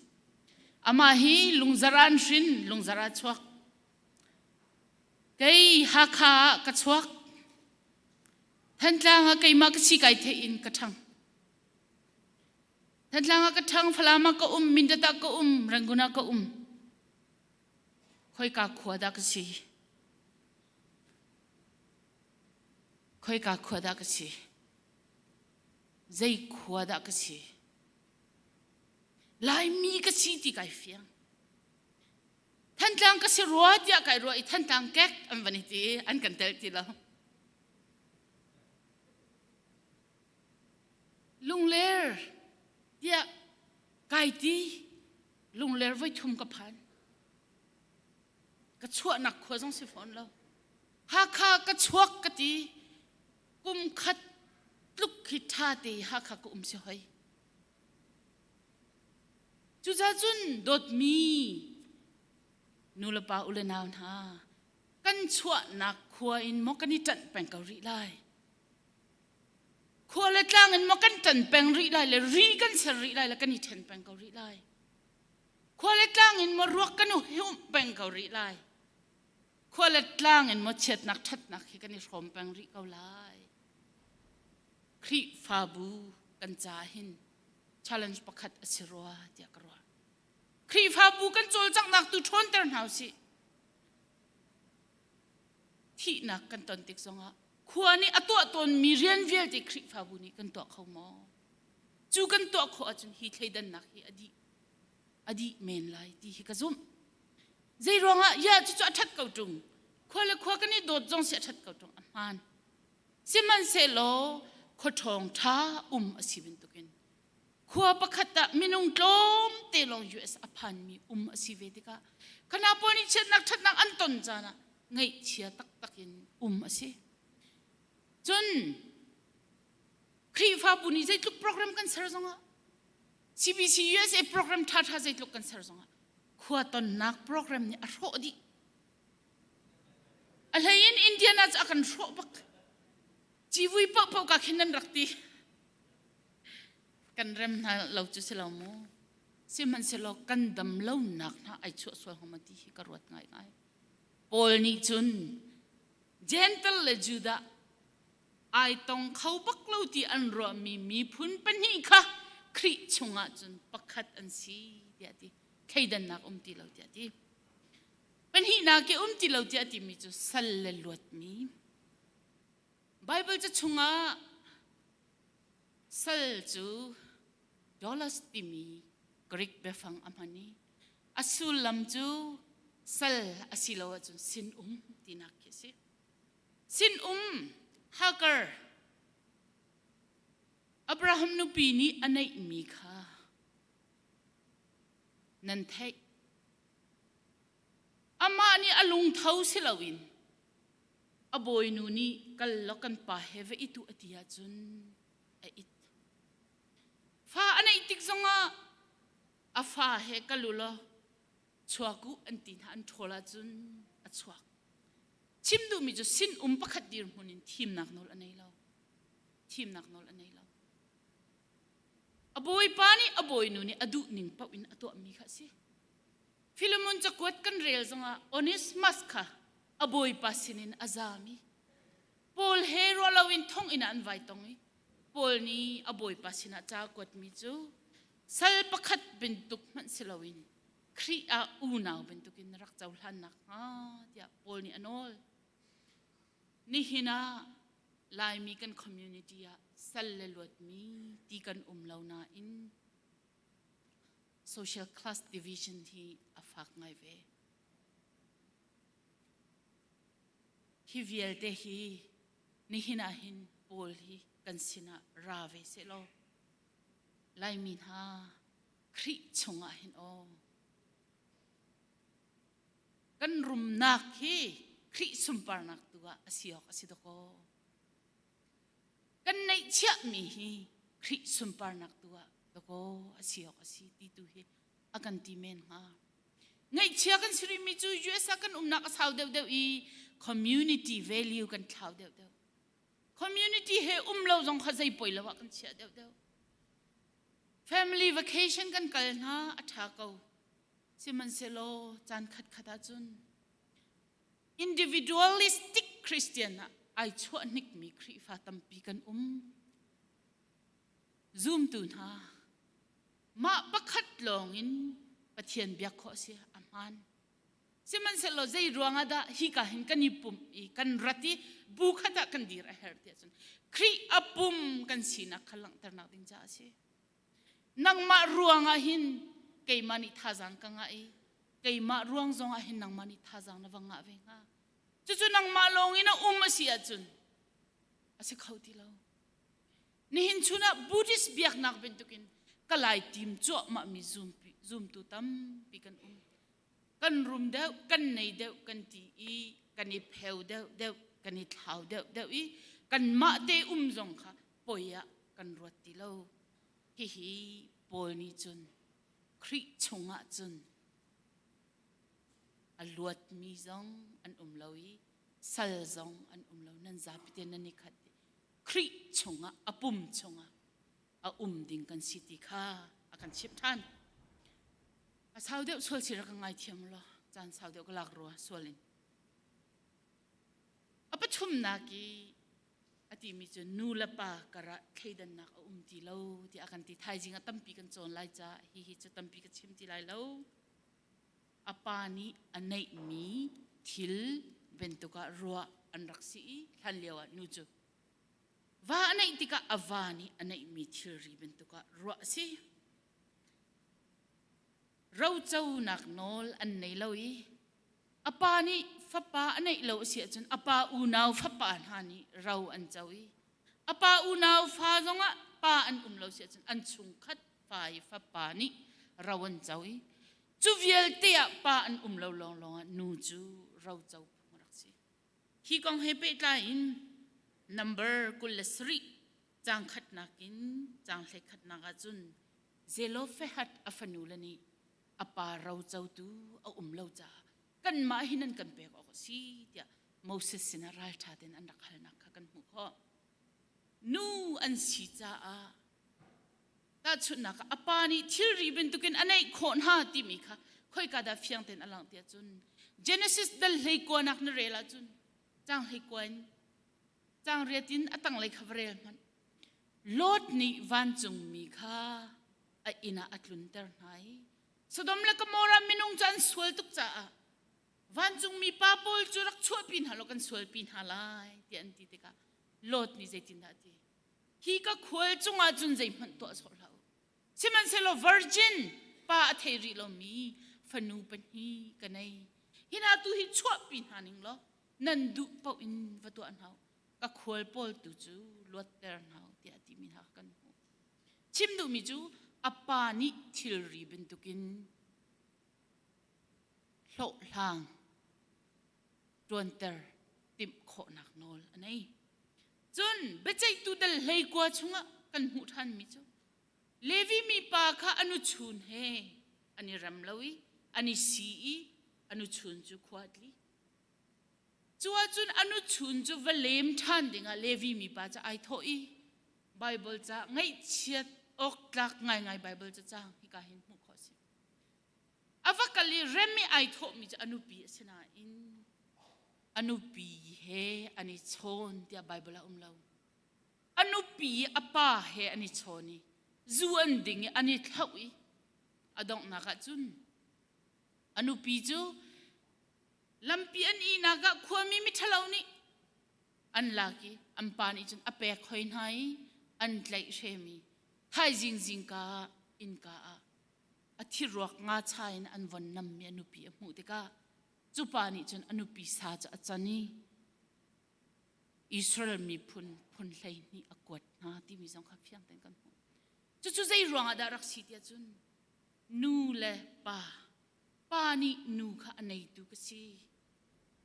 อามาฮิลุงซารันชินลุงซาราชวกไกฮักฮากระชวกท่านลางไกมากสิไกเทอินกระทังท่านลางกระทังฟลามากมินดตากรังกุนากค่อยกาขวดากสิค่อยกาขวดากสิใจขวดากสิลายมีกสิที่ไกเฟียงท่านต่างก็สิรัวเดียกไอรัวอีท่านต่างแก๊กอันวันนี้ที่อันกันเตลที่เราลุงเลร์เดียไก่ที่ลุงเลร์ไว้ทุ่มกับพันก็ชั่วหนักขัวต้องสิฟอนเราหาข้าก็ชั่วกะตีกุมขัดลุกขิดท่าตีหาข้าก็เสียหายจุจ้าจุนโดดมีนูลปาอุเลนาวนากันชั่วหนักขัวอินมกันนี่จันแปงเกาหลีไลขัวเล็ดล่างอินมกันจันแปงรีไลเลยรีกันเสรีไลแล้วกันนี่เทนแปงเกาหลีไลขัวเล็ดล่างอินมรัวกันอุหิวแปงเกาหลีไลขัวเล็ดล่างอินมเช็ดนักทัดนักให้กันนี่รวมแปงรีเกาไลครีฟาบูกันจ่าหิน challenge ประคัดอสิรัวเดียกรัวครีฟาบูกันโจลจังนักตุชนเตอร์นาวสิที่นักกันตอนติกซงะขัวนี่อตัวตนมีเรียนเวียที่ครีฟาบูนี่กันตัวเขาหมอจูกันตัวเขาอาจจะฮิตเลยดันนักฮิอดีเมนไลที่ฮิกซุมใจร้องอ่ะยาจุดทัดเก่าจงขัวเลยขัวกันนี่โดดจงเสียทัดเก่าจงอันมันสิมันเซโลขดทองท้าอสิบินตุกินขัวประคัตมินุงกลมเตลอง US อภันมีอสิเวติกาขณะปนิเชนักทัดนักอันตนจานะไงเชียตักยินอสิจนครีฟาบุนีใจลุกโปรแกรมกันเสร็จงะ CBCUSA โปรแกรมทัดใจลุกกันเสร็จงะขัวตนนักโปรแกรมเนี่ยอร่อยดีอะไรยินอินเดียน่าจะกันรบักจีวีปะกับขินันรักตีกันเริ่มน่าเราจะเสลาโมสิมันเสลากันดำเล่าหนักนะไอชั่วส่วนของมันที่กระวดง่ายๆปอลนี่จุนเจนเทลเลจูดาไอต้องเขาบักเล่าที่อันรัวมีพุ่นเป็นนี่ค่ะค คริชงะจนปักขัดอันสีเดียดีใครดันนักติเราเดียดีเป็นหินาเกติเราเดียดีมีจุสัลเลลวดมีไบเบิลจะชงะสัลจูดอลลาร์ติมีกรีกเบฟังอามานีอสุลลัมจูสัลอสิลาวจุสินตินักเกสิสินฮักเกอร์อับราฮัมนุปีนี้อันไหนมีค่ะนั่นเทอามานี่อลุงเท้าสิลาวินอบอยนูนี่กัลลกันป่าเฮเวอิตุอติยาจุนอิตฟ้าอันไหนติกซงอาฟ้าเฮกัลลุลชัวกูอันตินอันโทลาจุนอัชัวชิมดูมิจุสินปักขัดดีร์มุนินทีมนักโนลอันไหนเราทีมนักโนลอันไหนเราอบอยปานี่อบอยนูนี่อดุนิงปะวินอตัวมีค่ะสิฟิลมุนจะกวดกันเรียลซงออนิสมัสค่ะอบอยปาสินินอาซามีปอลเฮโรลาวินท่องอินอันไวตองอีปอลนี่อบอยปาสินาจากวดมิจูสัลปักขัดเป็นตุกมันสิลาวินครีอาอูนาวเป็นตุกินรักเจ้าหลานนักเดียปอลนี่อันอลนี่ฮินาลายมีกันคอมมูนิตี้สัลเลลวดมีตีกันลาวนาอิน social class division ที่อาฟักไงเวฮิวิเอลเดฮีนี่ฮินาหินปอลฮีกันสินาราเวเซโลลายมีนาคริชงอาหินโอกันรุมนักฮีคริสุมปานักตัวอาศิยอกอาศิดโกกันในเชื่อมีฮีคริสุมปานักตัวตะโกอาศิยอกอาศิติตุฮีอากันติเมนฮาไงเชื่อกันสิริมิจูยูเอสกันนักสาวเดวอี community value กันสาวเดวcommunityเฮเราจงขจายป่วยแล้วกันเชื่อเดว family vacation กันกันฮะอัฐาเกาสิมันเซโลจานขัดขัดจุน individualistic Christian นะไอชั่วนิกมีคริฟาตัมปีกันzoom ตุนฮะมาปักขัดลงอินปะเทียนเบียกขอเสียอามันสิมันเสลอใจรวงอาดาฮิกาหินกันยิปุ่มอีกันรัติบุคดากันดีระเฮร์เดียจนคริอาปุ่มกันสีนักขลังตระหนักดิงจ้าเสียนังมารวงอาหินเกยมานิท่าจังกังไอเกยมารวงจงอาหินนังมานิท่าจังนับงาเวงาจุนังมาลงอินะมาเสียจุนอาศัยเขาที่เรานี่หินชุนะบูดิสเบียกนักเป็นตุกินก็ไล่ทีมจ่อมามีzoom ตุตั้มปีกันกันรุมเดวกันในเดวกันตีกันนิเพลเดวกันนิเท้าเดวกันมาเตจงค่ะปอยะกันรวดติโลฮิปอลนี่จุนคริชงะจุนอลวดมีจงอันลาวีสัลจงอันลานันจับเตนันนิคัดคริชงะอปุ่มชงะดิ่งกันสิติค่ะอากันชิบท่านสาวเดียวส่วนสิรักง่ายเทียมละจานสาวเดียวก็หลักรัวส่วนลินประชุมนักีอดีมีจุนูละปากระเคยดันนักตีเล่าที่อากันที่ไทยจริงตั้มปีกันโจนไล่จ้าฮิจะตั้มปีกันชิมที่ไล่เล่าปานี้อันไหนมีทิลเป็นตุกะรัวอันรักสีทันเลียวนูจูว่าอันไหนที่กะอวานีอันไหนมีทิลรีเป็นตุกะรัวสิเราเจ้านักนอลอันไหนเล่าอีปานี้ฟ้าป่าอันไหนเล่าเสียจนปาอูนาวฟ้าป่าหานี้เราอันเจ้าอีปาอูนาวฟ้าจงป่าอันเล่าเสียจนอันชุงคัดฟ้าป่านี้เราอันเจ้าอีจูเวลเตียป่าอันเล่าลองนูจูเราเจ้าพงรักสิฮีกองเฮเปตไลน์ number กุลสรีจางขัดนักินจางเล็กขัดนักจุนเซโลเฟหัดอฟนูลนี่ปาเราเจ้าตูเล่าจ้ากันมาหินันกันเปกออกสิเดียโมเสสสินารัลชาเดนอันรักฮัลนักกันหัวข้อนูอันสีจ้าตาชุดนักปานี่ทิลรีเป็นตุกินอันไหนคนหาติมีค่ะค่อยกระดาษเฟียงเต็นอลังเตียจุน Genesis ดัลเลยกวนนักนเรลาจุนจางเลยกวนจางเรียตินตั้งเลยขบเรลมันโลดนี่วันจงมีค่ะ ina atlunter nai sodom la kamora minung jan sual tuk cha van jung mi papol churak chua pin halo kan sual pin halai ti an ti te ka lot ni zai tin da ti hi ka khol chunga chun zai man to so lau siman selo virgin pa theri lo mi fanu pan hi kanai hina tu hi chua pin haning lo nan du pau in vatu an hau ka khol pol tu chu lot ter hau ti ati min ha kan hu chim du mi chu apa ni thil ri ben tukin lo lang tuan ter tim kho nak nol anai chun bechai tu dal lei kwa chunga kan hu than mi chu levi mi pa kha anu chun he ani ramlawi ani si anu chun chu khwatli chuwa chun anu chun chu valem than dinga levi mi pa cha ai thoi bible cha ngai chiat ok tlak ngai ngai bible cha chang hi ka hin mu kho si avakali remi ai tho mi cha anu pi sina in anu pi he ani chon tia bible la umlo anu pi apa he ani choni zuan ding ani thawi adong na ka chun anu pi chu lampi an i naga khwami mi thalo ni an laki an pani chun ape khoin hai an tlai shemi thai jing jing ka in ka a thirok nga chain an von nam mi anu pi mu te ka chu pani chun anu pi sa cha achani Israel mi phun hlei ni akwat na ti mi jong kha phiang ten kan hu chu zai ronga da rak si tia chun nu le pa ni nu kha anei tu ka si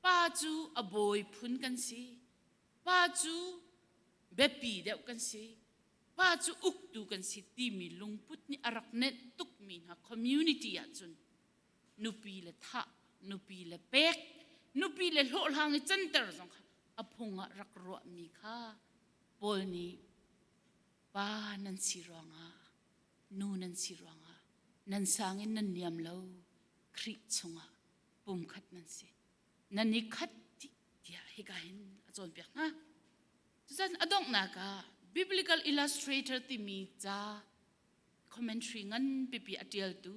pa chu aboi phun kan si pa chu bepi deu kan si pa chu uk tu kan si ti mi lungput ni arak net tuk mi na community ya chun nu pi le tha nu pi le pek nu pi le lo hang chen ter jong kha aphunga rak ro mi kha pol ni pa nan si ronga nu nan si ronga nan sangin nan niam lo khri chunga pum khat nan si nan ni khat ti tia hi ka hin achon pek na chuan adong na ka biblical illustrator ti mi cha commentary ngan pipi atial tu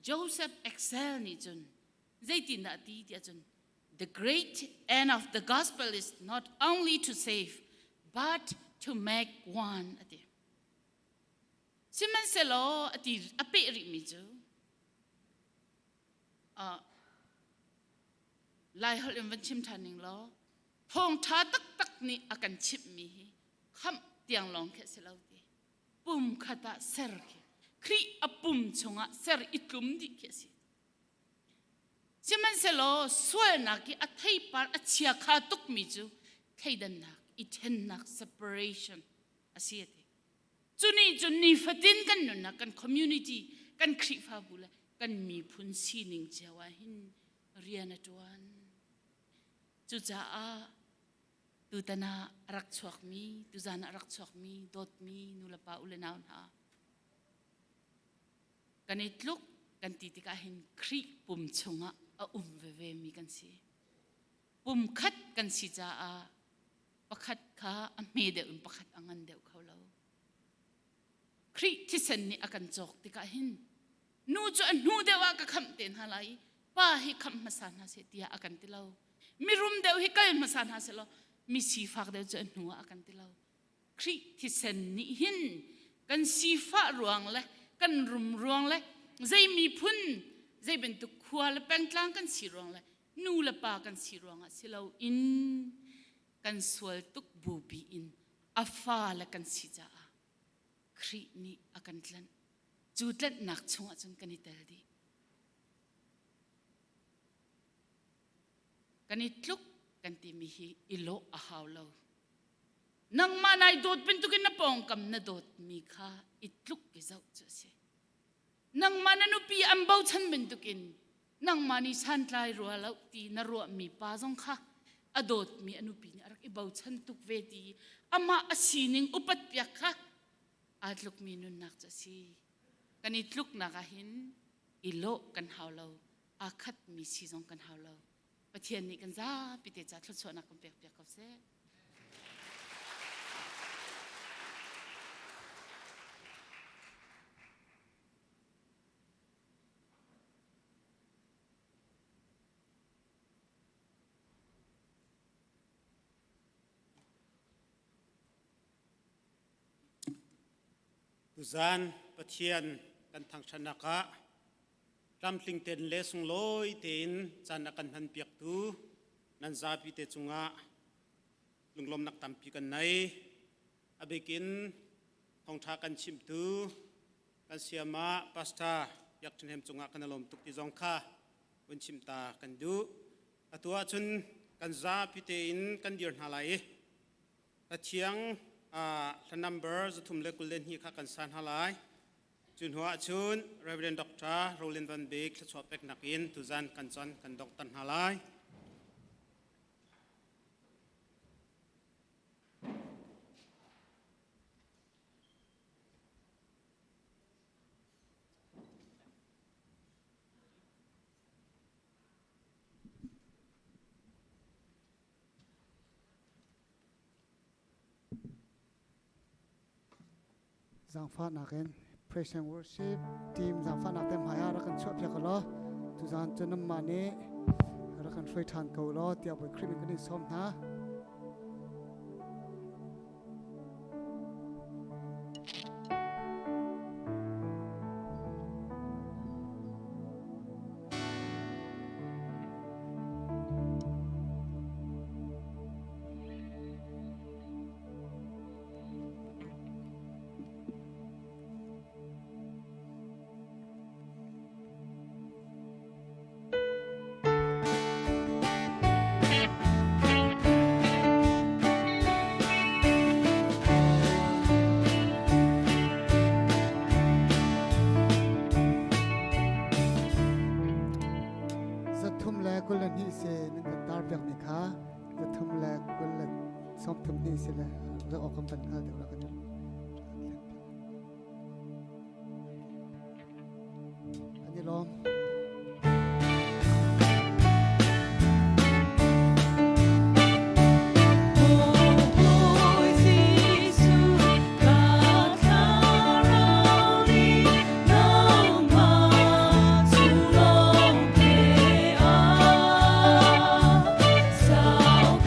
Joseph excel ni chun zaitin na ti tia chun the great end of the gospel is not only to save but to make one ati siman selo ati ape ri mi chu lai hol in van chim thaning lo thong tha tak ni akan chip mi kham tiang long khe selo ti pum khata ser ki khri apum chunga ser itlum di khe si siman selo swal na ki athai par achia kha tuk mi chu thaidan na ithen nak separation asiati chuni fatin kan nun na kan community kan khri fa bula kan mi phun sining chawa hin riana tuan chu cha a tu tana rak chhuak mi tu zana rak chhuak mi dot mi nulapa ulenaun ha kan itluk kan titika hin khri pum chunga a ve mi kan si pum khat kan si cha a pakhat kha a me de pakhat angan de khawlo khri thisen ni akan chok tika hin nu chu nu dewa ka kham ten halai pa hi kham masan ha se tia akan tilo mirum deu hi kal masan ha se lo mi si fak deu chu nu akan tilo khri thisen ni hin kan si fa ruang le kan rum ruang le zai mi phun zai ben tu khwa le peng tlang kan si ruang le nu le pa kan si ruang a silo in kan sual tuk bu bi in afa le kan si ja khri ni akan tlan chutlat nak chunga chun kanitel di kanitluk kanti mi hi ilo a haulo nang manai dot pintukin na pong kam na dot mi kha itluk ki zau chu se nang mananu pi ambau chan bintukin nang mani san tlai ro lau ti na ro mi pa jong kha adot mi anu pi ni arak ibau chan tuk ve ti ama asining upat pyak kha atluk mi nun nak cha si kanitluk na ka hin ilo kan haulo akhat mi si jong kan haulo pathian ni kan za pite cha thlo chona kan pek pek ka se tu zan pathian kan thang chanaka ram tling ten le sung loi ten chan akan han piak tu nan zapi te chunga lunglom nak tampi kan nai abekin thong tha kan chim tu kan siama pasta yak chen hem chunga kan alom tuk ti zong kha bun chim ta kan du atua chun kan zapi te in kan dir halai athiang the number zathum le kulen hi kha kan san halai chun hoa chun Reverend Dr. Roland Van Beek chwa pek nakin tu zan kan chan kan dok tan halai Giang phát naken praise and worship team giang phát nakem haya ra kan chua pya kalo tu zan chunam mani ra kan free than ko lo tia boy cream kan ni som na kulen hi se nin kan tar pyak mi kha the thum la kulen som thum ni se la ra okam pan kha de ra kan ani lom Sao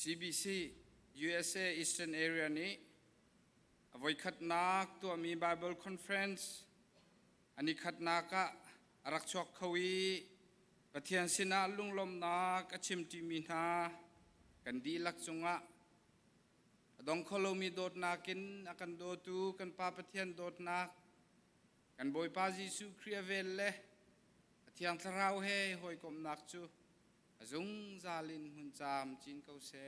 CBC USA Eastern Area ni avoid khat nak tu mi Bible Conference ani khat naka arak chok khawi pathian sina lunglom nak achim ti mi na kan di lak chunga adong kholomi dot nakin akan do tu kan pa pathian dot nak kan boy pa Jesu Kria velle athiang tharau he hoi kom nak chu azung zalin hun cham chin kau se